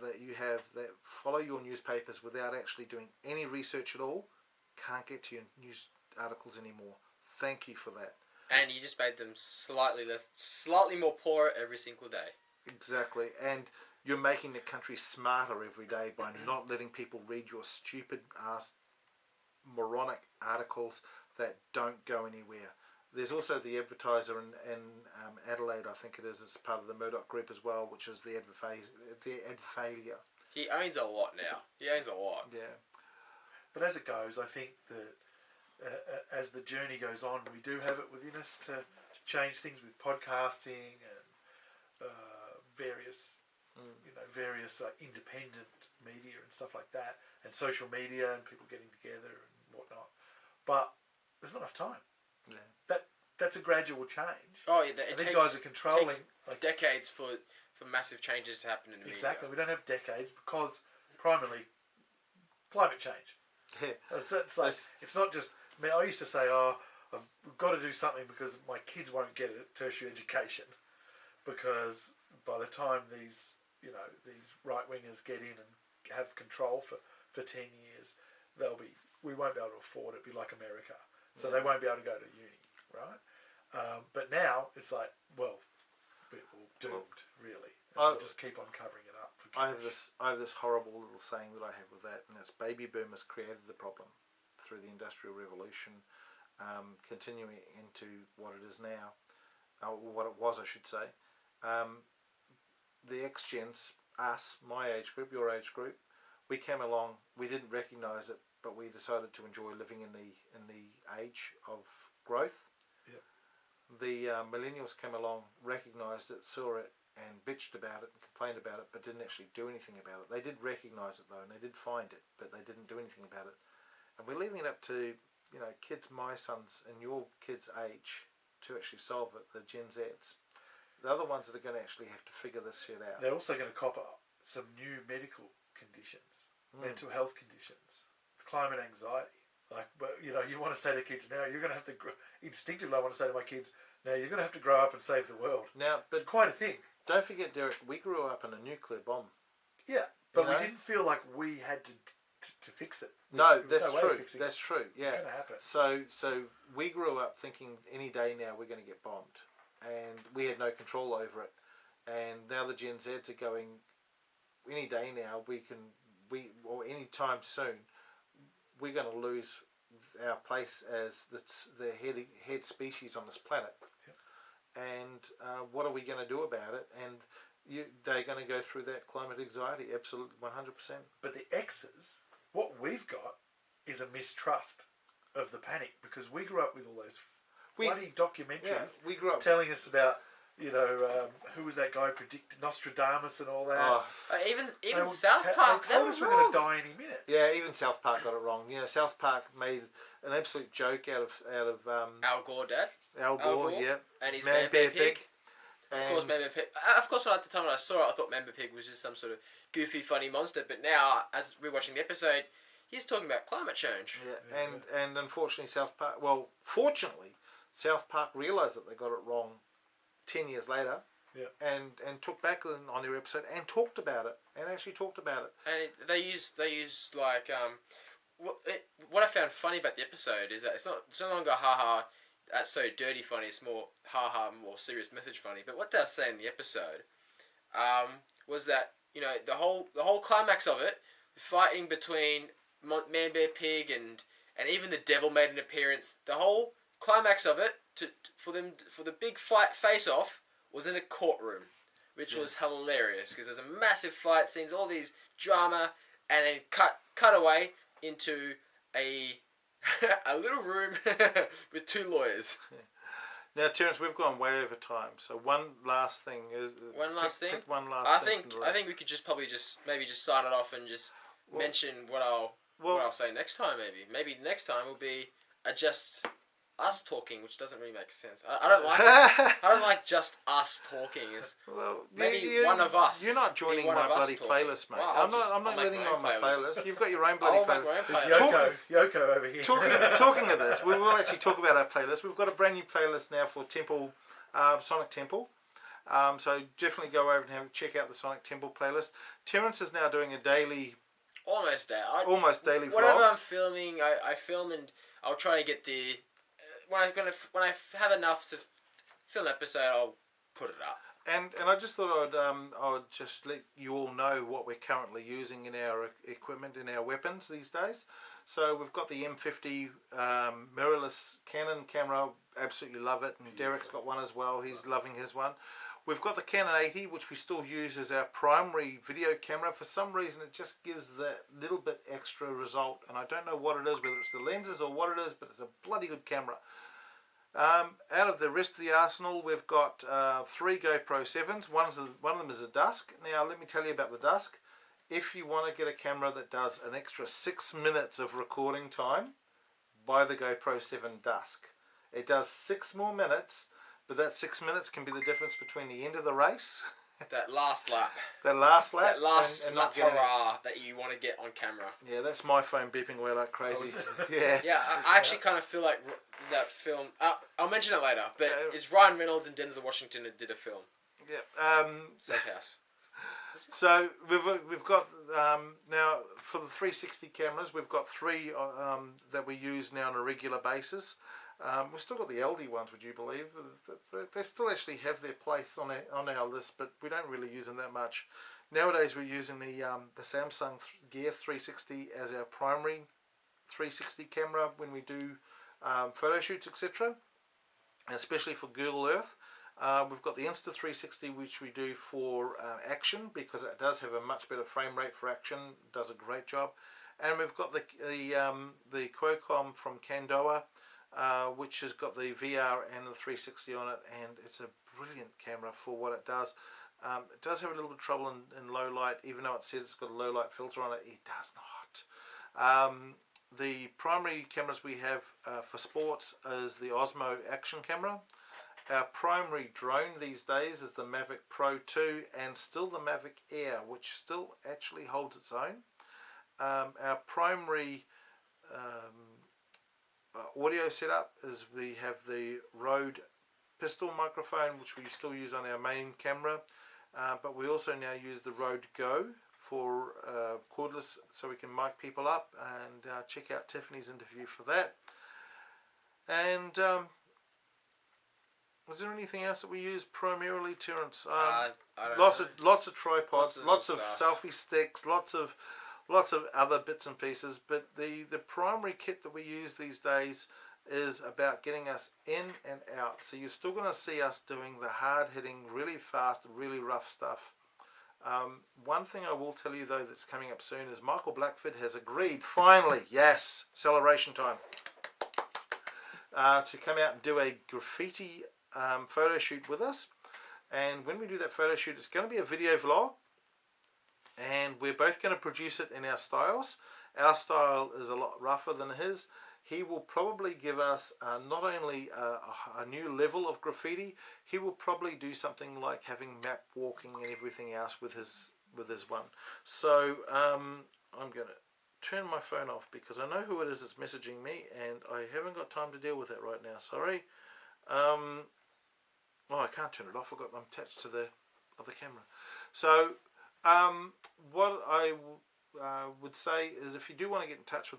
that you have that follow your newspapers without actually doing any research at all can't get to your news articles anymore. Thank you for that. And you just made them slightly more poor every single day. Exactly, and you're making the country smarter every day by not letting people read your stupid-ass, moronic articles that don't go anywhere. There's also the Advertiser in Adelaide, I think it is. It's part of the Murdoch group as well, which is the Adfalia. He owns a lot now. He owns a lot. Yeah. But as it goes, I think that as the journey goes on, we do have it within us to change things with podcasting and various independent media and stuff like that, and social media and people getting together and whatnot. But there's not enough time. Yeah. That's a gradual change. Oh yeah, these guys are controlling. Takes decades for massive changes to happen in the Exactly. media. We don't have decades because primarily climate change. Yeah. That's like, it's not just. I mean, I used to say, we've got to do something because my kids won't get a tertiary education, because by the time these right wingers get in and have control for 10 years, we won't be able to afford it. It'll be like America, so they won't be able to go to uni, right? But now it's like, well, we're all doomed, really. And we'll just keep on covering it up. I have this horrible little saying that I have with that, and it's baby boomers created the problem through the Industrial Revolution, continuing into what it is now, or what it was, I should say. The X-Gens, us, my age group, your age group, we came along. We didn't recognise it, but we decided to enjoy living in the age of growth. Yep. The millennials came along, recognised it, saw it, and bitched about it and complained about it, but didn't actually do anything about it. They did recognise it though, and they did find it, but they didn't do anything about it. And we're leaving it up to kids my sons and your kids' age to actually solve it. The Gen Zs, the other ones that are going to actually have to figure this shit out. They're also going to cop up some new medical conditions, mental health conditions, climate anxiety. Like, you want to say to kids now, you're going to have to instinctively. I want to say to my kids now, you're going to have to grow up and save the world. Now, but it's quite a thing. Don't forget, Derek, we grew up in a nuclear bomb. Yeah, but we didn't feel like we had to fix it. No, that's true. That's true. Yeah, it's going to happen. So we grew up thinking any day now we're going to get bombed, and we had no control over it. And now the Gen Zs are going, any day now or any time soon, we're going to lose our place as the head species on this planet. Yep. And what are we going to do about it? And they're going to go through that climate anxiety, absolutely 100%. But the X's, what we've got is a mistrust of the panic, because we grew up with all those bloody documentaries we grew up telling us about, who was that guy who predicted Nostradamus and all that. Oh. Even South Park, they told us we're going to die any minute. Yeah, even South Park got it wrong. South Park made an absolute joke out of Al Gore, Dad. Al Gore, yeah, and his Man Bear Pig. Of course, at the time when I saw it, I thought Man Bear Pig was just some sort of goofy, funny monster. But now, as we're watching the episode, he's talking about climate change. Yeah, and unfortunately, fortunately, South Park realised that they got it wrong 10 years later. Yeah. And took back on their episode and talked about it, and actually talked about it. And they use like what I found funny about the episode is that it's no longer haha, that's so dirty funny. It's more haha, more serious message funny. But what they'll say in the episode was that the whole climax of it, fighting between Man Bear Pig and even the devil made an appearance. The whole climax of it for the big fight face off was in a courtroom, which was hilarious because there's a massive fight scenes, all these drama, and then cut away, into a a little room with 2 lawyers. Now, Terence, we've gone way over time. So one last thing is pick one last thing. I think we could maybe just sign it off and just mention what I'll say next time. Maybe next time will be just us talking, which doesn't really make sense. I don't like I don't like just us talking. Maybe one of us. You're not joining my bloody playlist, mate. Well, I'm not letting you on my playlist. You've got your own bloody playlist. Yoko over here. Talking of this, we will actually talk about our playlist. We've got a brand new playlist now for Temple, Sonic Temple. So definitely go over and check out the Sonic Temple playlist. Terence is now doing a daily. Almost daily vlog. Whatever I'm filming, I film, and I'll try to get the. When I have enough to film an episode, I'll put it up. And I just thought I would just let you all know what we're currently using in our equipment, in our weapons these days. So we've got the M50 mirrorless Canon camera, absolutely love it, and Derek's got one as well. He's loving his one. We've got the Canon 80, which we still use as our primary video camera. For some reason, it just gives that little bit extra result, and I don't know what it is, whether it's the lenses or what it is, but it's a bloody good camera. Out of the rest of the arsenal, we've got 3 GoPro 7s. One of them is a Dusk. Now, let me tell you about the Dusk. If you want to get a camera that does an extra 6 minutes of recording time, buy the GoPro 7 Dusk. It does 6 more minutes, but that 6 minutes can be the difference between the end of the race. That last lap. That last lap. That last lap hurrah that you want to get on camera. Yeah, that's my phone beeping away like crazy. Yeah, I actually kind of feel like that film. I'll mention it later, but it's Ryan Reynolds and Denzel Washington that did a film. Yeah. Safe House. So we've got now for the 360 cameras, we've got 3 that we use now on a regular basis. We've still got the LD ones, would you believe? They still actually have their place on our list, but we don't really use them that much. Nowadays we're using the Samsung Gear 360 as our primary 360 camera when we do photo shoots, etc. Especially for Google Earth. We've got the Insta360, which we do for action, because it does have a much better frame rate for action. It does a great job. And we've got the Qualcomm from Candoa, which has got the VR and the 360 on it, and it's a brilliant camera for what it does. It does have a little bit of trouble in low light, even though it says it's got a low light filter on it. It does not. The primary cameras we have for sports is the Osmo action camera. Our primary drone these days is the Mavic Pro 2 and still the Mavic Air, which still actually holds its own. Our primary audio setup is we have the Rode pistol microphone, which we still use on our main camera, but we also now use the Rode Go for cordless, so we can mic people up, and check out Tiffany's interview for that. And was there anything else that we use primarily, Terence? Lots of tripods, lots of selfie sticks, lots of other bits and pieces, but the primary kit that we use these days is about getting us in and out. So you're still going to see us doing the hard-hitting, really fast, really rough stuff. One thing I will tell you though that's coming up soon is Michael Blackford has agreed, finally, yes, celebration time, to come out and do a graffiti photo shoot with us. And when we do that photo shoot, it's going to be a video vlog, and we're both going to produce it in our styles. Our style is a lot rougher than his. He will probably give us not only a new level of graffiti, he will probably do something like having map walking and everything else with his one. So I'm going to turn my phone off because I know who it is that's messaging me, and I haven't got time to deal with it right now. Sorry. I can't turn it off. I'm attached to the other camera. So what I would say is, if you do want to get in touch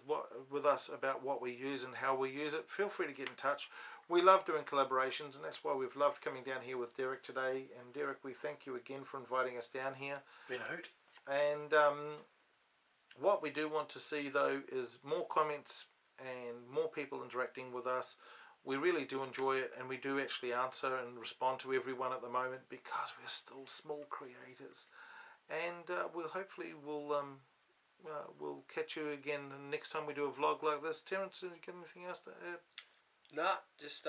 with us about what we use and how we use it, feel free to get in touch. We love doing collaborations, and that's why we've loved coming down here with Derek today. And Derek, we thank you again for inviting us down here. Been a hoot. And what we do want to see though is more comments and more people interacting with us. We really do enjoy it, and we do actually answer and respond to everyone at the moment because we're still small creators. And we'll we'll catch you again next time we do a vlog like this. Terence, you got anything else to add? Nah, just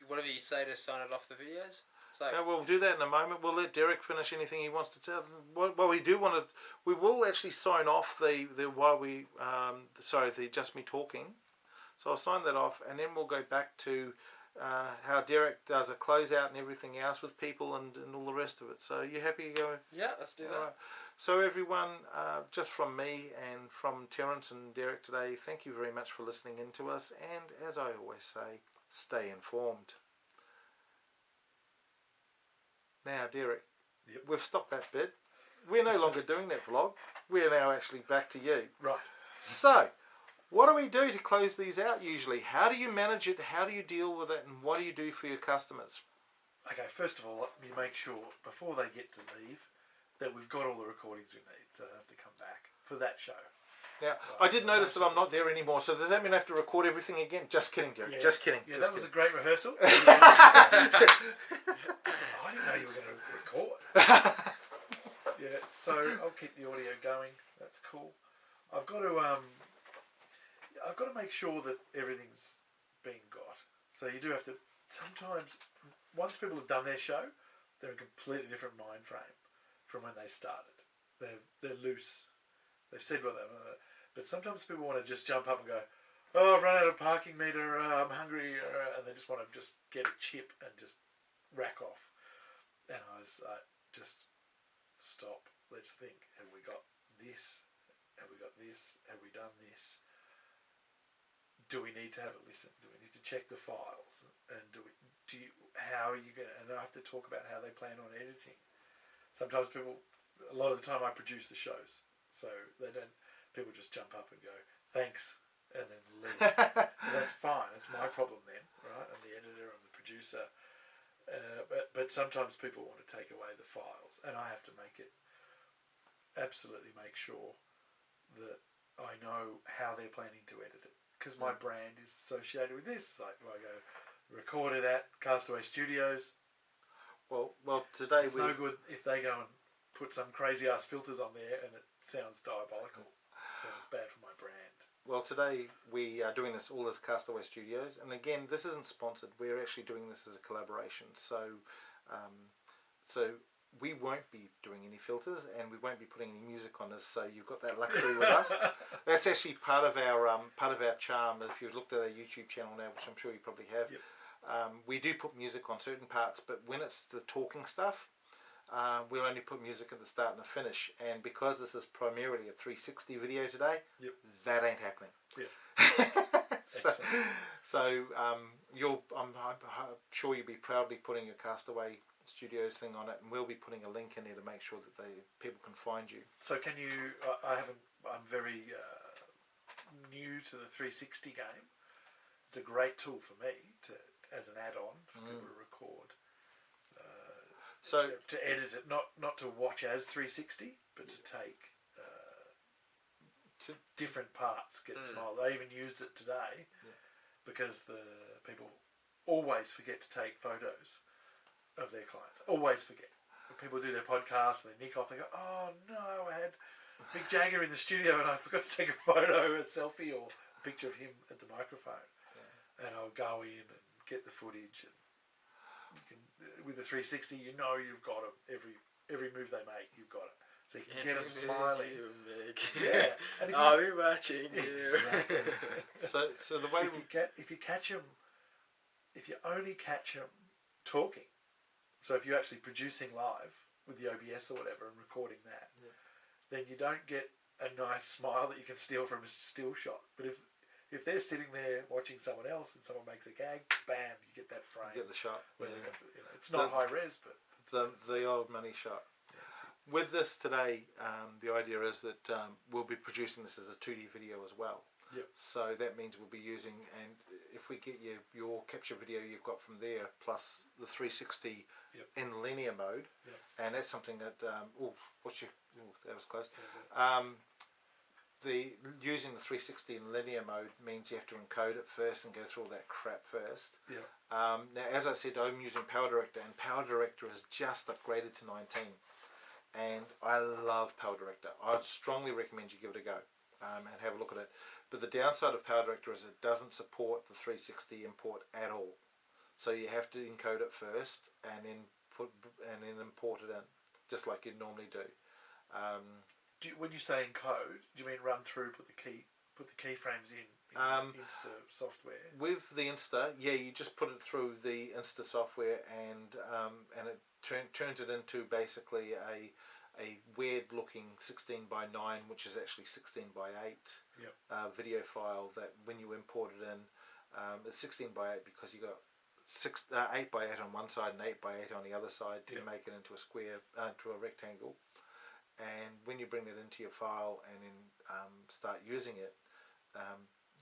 whatever you say to sign it off the videos. So We'll do that in a moment. We'll let Derek finish anything he wants to tell. Well, we will actually sign off the Just Me Talking. So I'll sign that off, and then we'll go back to how Derek does a closeout and everything else with people and all the rest of it. So you happy to go? Yeah, let's do that. Right. So everyone, just from me and from Terence and Derek today, thank you very much for listening in to us. And as I always say, stay informed. Now, Derek, we've stopped that bit. We're no longer doing that vlog. We're now actually back to you. Right. So, what do we do to close these out usually? How do you manage it? How do you deal with it? And what do you do for your customers? Okay, first of all, let me make sure before they get to leave that we've got all the recordings we need, so they don't have to come back for that show. Now, Right. I did notice that I'm not there anymore, so does that mean I have to record everything again? Just kidding, Derek. Yeah. Just kidding. Yeah, just that was a kidding. great rehearsal. I didn't know you were going to record. Yeah, so I'll keep the audio going. That's cool. I've got to make sure that everything's being got. So you do have to sometimes. Once people have done their show, they're in a completely different mind frame from when they started. They're loose. They've said what they want, but sometimes people want to just jump up and go, "Oh, I've run out of parking meter. I'm hungry," and they just want to just get a chip and just rack off. And I was like, just stop. Let's think. Have we got this? Have we got this? Have we done this? Do we need to have a listen? Do we need to check the files? And how are you going to, and I have to talk about how they plan on editing. Sometimes a lot of the time I produce the shows, so people just jump up and go, thanks, and then leave. And that's fine, it's my problem then, right? I'm the editor, I'm the producer. But sometimes people want to take away the files, and I have to absolutely make sure that I know how they're planning to edit it. Because my brand is associated with this. Like, I go, record it at Castaway Studios. Well, today it's no good if they go and put some crazy ass filters on there and it sounds diabolical. Then it's bad for my brand. Well, today we are doing all this Castaway Studios, and again, this isn't sponsored. We're actually doing this as a collaboration. So we won't be doing any filters, and we won't be putting any music on this. So you've got that luxury with us. That's actually part of our charm. If you've looked at our YouTube channel now, which I'm sure you probably have, yep. We do put music on certain parts, but when it's the talking stuff, we'll only put music at the start and the finish. And because this is primarily a 360 video today, yep. that ain't happening. Yep. I'm sure you'll be proudly putting your Castaway Studios thing on it, and we'll be putting a link in there to make sure that people can find you. So can you? I'm very new to the 360 game. It's a great tool for me as an add-on for people to record. To edit it, not to watch as 360, but to take different parts, get small. They even used it today because the people always forget to take photos of their clients. Always forget. When people do their podcast and they nick off, they go, "Oh no, I had Mick Jagger in the studio and I forgot to take a photo, a selfie, or a picture of him at the microphone." Yeah. And I'll go in and get the footage, and you can, with the 360, you've got them. Every move they make, you've got it. So you can get them smiling. Yeah. And I'll be watching you. Exactly. So the way if you catch them, if you only catch them talking, so if you're actually producing live with the OBS or whatever and recording that, then you don't get a nice smile that you can steal from a still shot. But if they're sitting there watching someone else and someone makes a gag, bam, you get that frame. You get the shot. It's not high res, but the old money shot. Yeah, with this today, the idea is that we'll be producing this as a 2D video as well. Yep. So that means we'll be using, and if we get your capture video you've got from there, plus the 360 in linear mode, and that's something that that was close. Using the 360 in linear mode means you have to encode it first and go through all that crap first. Now, as I said, I'm using Power Director, and Power Director is just upgraded to 19. and I love Power Director. I'd strongly recommend you give it a go and have a look at it. But the downside of Power Director is it doesn't support the 360 import at all. So you have to encode it first and then import it in, just like you'd normally do. When you say encode, do you mean run through, put the keyframes in Insta software? With the Insta, yeah, you just put it through the Insta software, and it turns it into basically a weird looking 16 by 9, which is actually 16 by 8 video file that when you import it in, it's 16 by 8 because you got 8 by 8 on one side and 8 by 8 on the other side to make it into a square, to a rectangle. And when you bring it into your file and then start using it,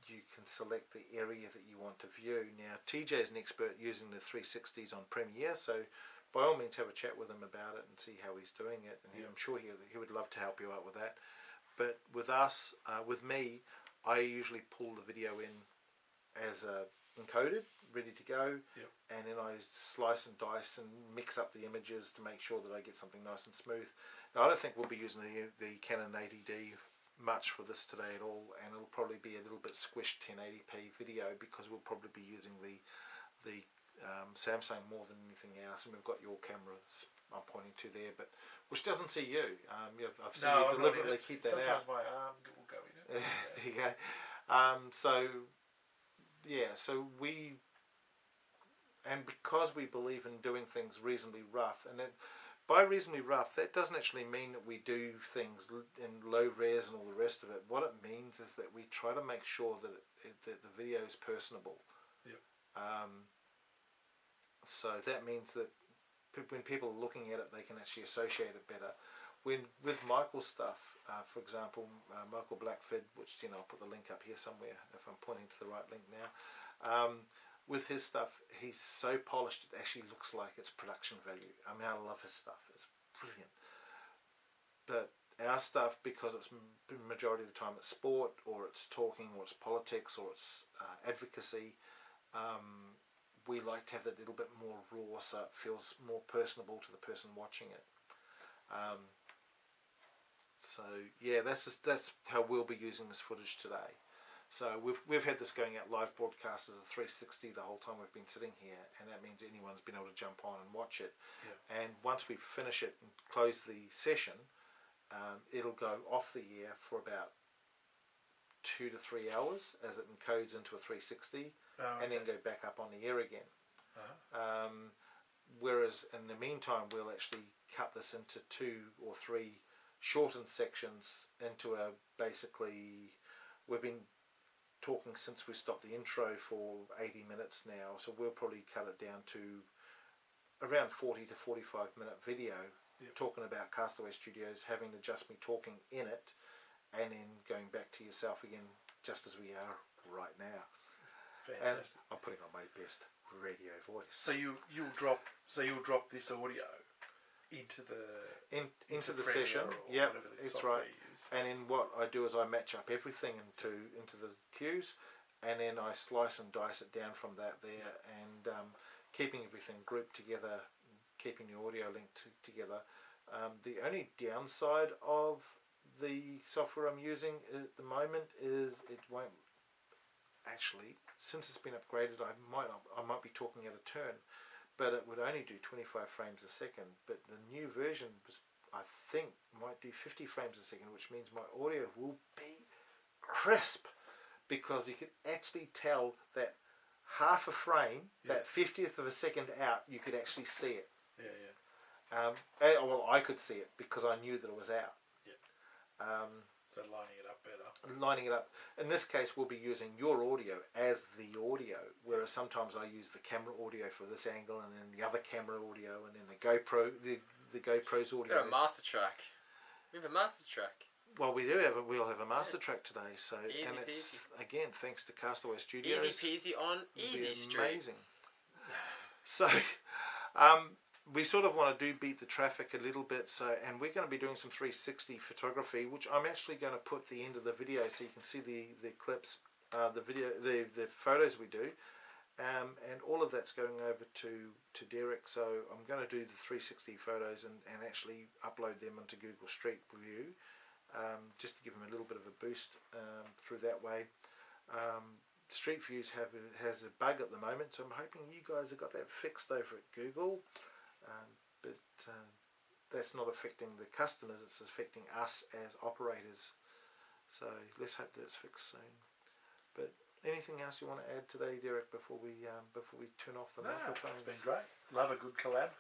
you can select the area that you want to view. Now, TJ is an expert using the 360s on Premiere, so by all means have a chat with him about it and see how he's doing it. And I'm sure he would love to help you out with that. But with us, with me, I usually pull the video in as encoded, ready to go, and then I slice and dice and mix up the images to make sure that I get something nice and smooth. Now, I don't think we'll be using the Canon 80D much for this today at all, and it'll probably be a little bit squished 1080p video because we'll probably be using the Samsung more than anything else. And we've got your cameras I'm pointing to there, but which doesn't see you. I've seen you deliberately keep that Sometimes out. my arm will go in it. There you go. So we, and because we believe in doing things reasonably rough, and then by reasonably rough, that doesn't actually mean that we do things in low res and all the rest of it. What it means is that we try to make sure that that the video is personable. So that means that when people are looking at it, they can actually associate it better. With Michael's stuff, for example, Michael Blackford, which I'll put the link up here somewhere if I'm pointing to the right link now. With his stuff, he's so polished it actually looks like it's production value. I mean, I love his stuff; it's brilliant. But our stuff, because it's majority of the time it's sport, or it's talking, or it's politics, or it's advocacy. We like to have that little bit more raw, so it feels more personable to the person watching it. So yeah, that's how we'll be using this footage today. So we've had this going out live broadcast as a 360 the whole time we've been sitting here, and that means anyone's been able to jump on and watch it. And once we finish it and close the session, it'll go off the air for about 2 to 3 hours as it encodes into a 360, and then go back up on the air again. Whereas in the meantime, we'll actually cut this into 2 or 3 shortened sections into basically, we've been talking since we stopped the intro for 80 minutes now, so we'll probably cut it down to around 40 to 45 minute video talking about Castaway Studios, having just me talking in it, and then going back to yourself again just as we are right now. Fantastic. And I'm putting on my best radio voice. So you'll drop this audio into the Premiere session. Or Yeah, whatever the it's software right. you use. And then what I do is I match up everything into the cues, and then I slice and dice it down from that there, and keeping everything grouped together, keeping the audio linked together. The only downside of the software I'm using at the moment is it won't actually, since it's been upgraded, I might be talking at a turn, but it would only do 25 frames a second. But the new version I think might do 50 frames a second, which means my audio will be crisp, because you can actually tell that half a frame, that 50th of a second out, you could actually see it. Well, I could see it because I knew that it was out. So lining it up better. Lining it up. In this case, we'll be using your audio as the audio, whereas sometimes I use the camera audio for this angle, and then the other camera audio, and then the GoPro's audio. We have a master track. Well, we'll have a master track today. So Easy and it's peasy. Again thanks to Castaway Studios. Easy peasy on Easy Street. Amazing. So, we sort of want to beat the traffic a little bit. So, and we're going to be doing some 360 photography, which I'm actually going to put the end of the video so you can see the clips, the video, the photos we do, and all of that's going over to Derek. So I'm going to do the 360 photos and actually upload them into Google Street View, just to give them a little bit of a boost through that way. Street Views has a bug at the moment, so I'm hoping you guys have got that fixed over at Google, but that's not affecting the customers, it's affecting us as operators. So let's hope that's fixed soon. But anything else you want to add today, Derek, before we turn off the microphones? It's been great. Love a good collab.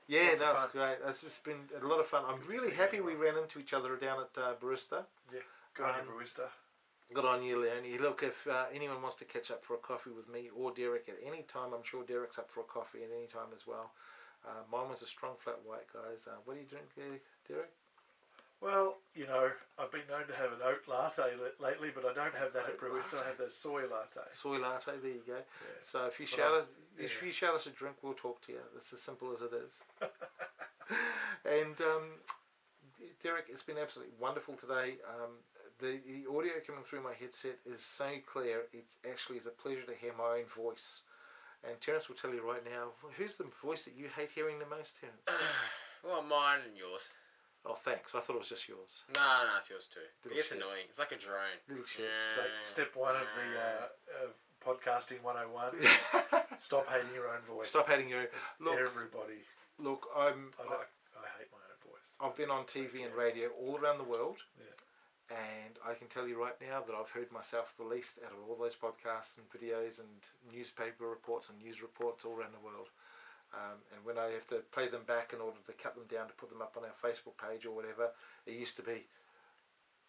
Yeah, it's great. It's just been a lot of fun. I'm really happy we ran into each other down at Barista. Yeah, good on you, Barista. Good on you, Leonie. Look, if anyone wants to catch up for a coffee with me or Derek at any time, I'm sure Derek's up for a coffee at any time as well. Mine was a strong flat white, guys. What do you drink there, Derek? Well, I've been known to have an oat latte lately, but I don't have that at Barista. I have that soy latte. Soy latte, there you go. Yeah. So if you shout us a drink, we'll talk to you. It's as simple as it is. And Derek, it's been absolutely wonderful today. The audio coming through my headset is so clear. It actually is a pleasure to hear my own voice. And Terence will tell you right now, who's the voice that you hate hearing the most, Terence? Well, mine and yours. Oh, thanks. I thought it was just yours. No, it's yours too. It's annoying. It's like a drone. Little shit. It's like step one of the podcasting 101. Stop hating your own voice. Stop hating your own. Look, everybody. Look, I hate my own voice. I've been on TV and radio all around the world. Yeah. And I can tell you right now that I've heard myself the least out of all those podcasts and videos and newspaper reports and news reports all around the world. And when I have to play them back in order to cut them down to put them up on our Facebook page or whatever, it used to be,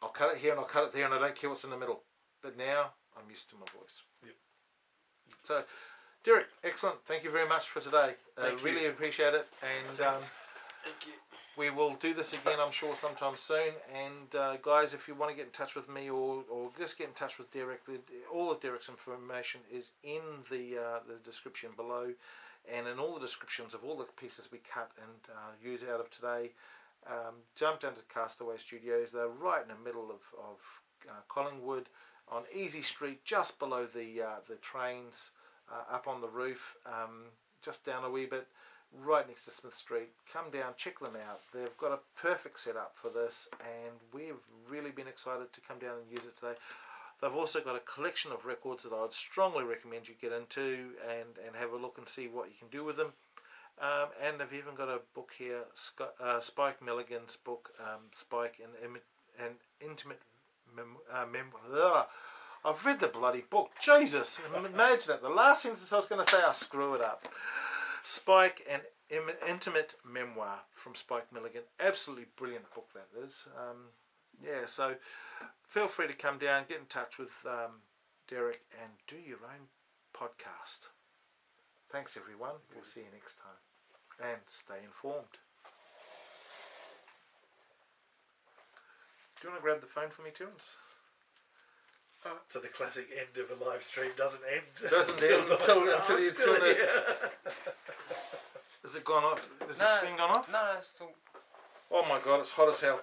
I'll cut it here and I'll cut it there and I don't care what's in the middle. But now I'm used to my voice. Yep. So, Derek, excellent. Thank you very much for today. Really appreciate it. And thank you. We will do this again, I'm sure, sometime soon. And guys, if you want to get in touch with me or just get in touch with Derek, all of Derek's information is in the description below, and in all the descriptions of all the pieces we cut and use out of today. Jump down to Castaway Studios. They're right in the middle of Collingwood, on Easey Street, just below the trains, up on the roof, just down a wee bit. Right next to Smith Street. Come down, check them out. They've got a perfect setup for this, and we've really been excited to come down and use it today. They've also got a collection of records that I'd strongly recommend you get into and have a look and see what you can do with them. And they've even got a book here, Spike Milligan's book, Spike and Intimate Memoir. I've read the bloody book. Jesus, imagine it. The last sentence I was going to say, I'll screw it up. Spike and Intimate Memoir from Spike Milligan. Absolutely brilliant book that is. So feel free to come down, get in touch with Derek and do your own podcast. Thanks everyone. We'll see you next time. And stay informed. Do you want to grab the phone for me, Terence? So the classic end of a live stream doesn't end. Doesn't end until you turn it. Has it gone off? Has the screen gone off? No, it's still. Oh my god, it's hot as hell.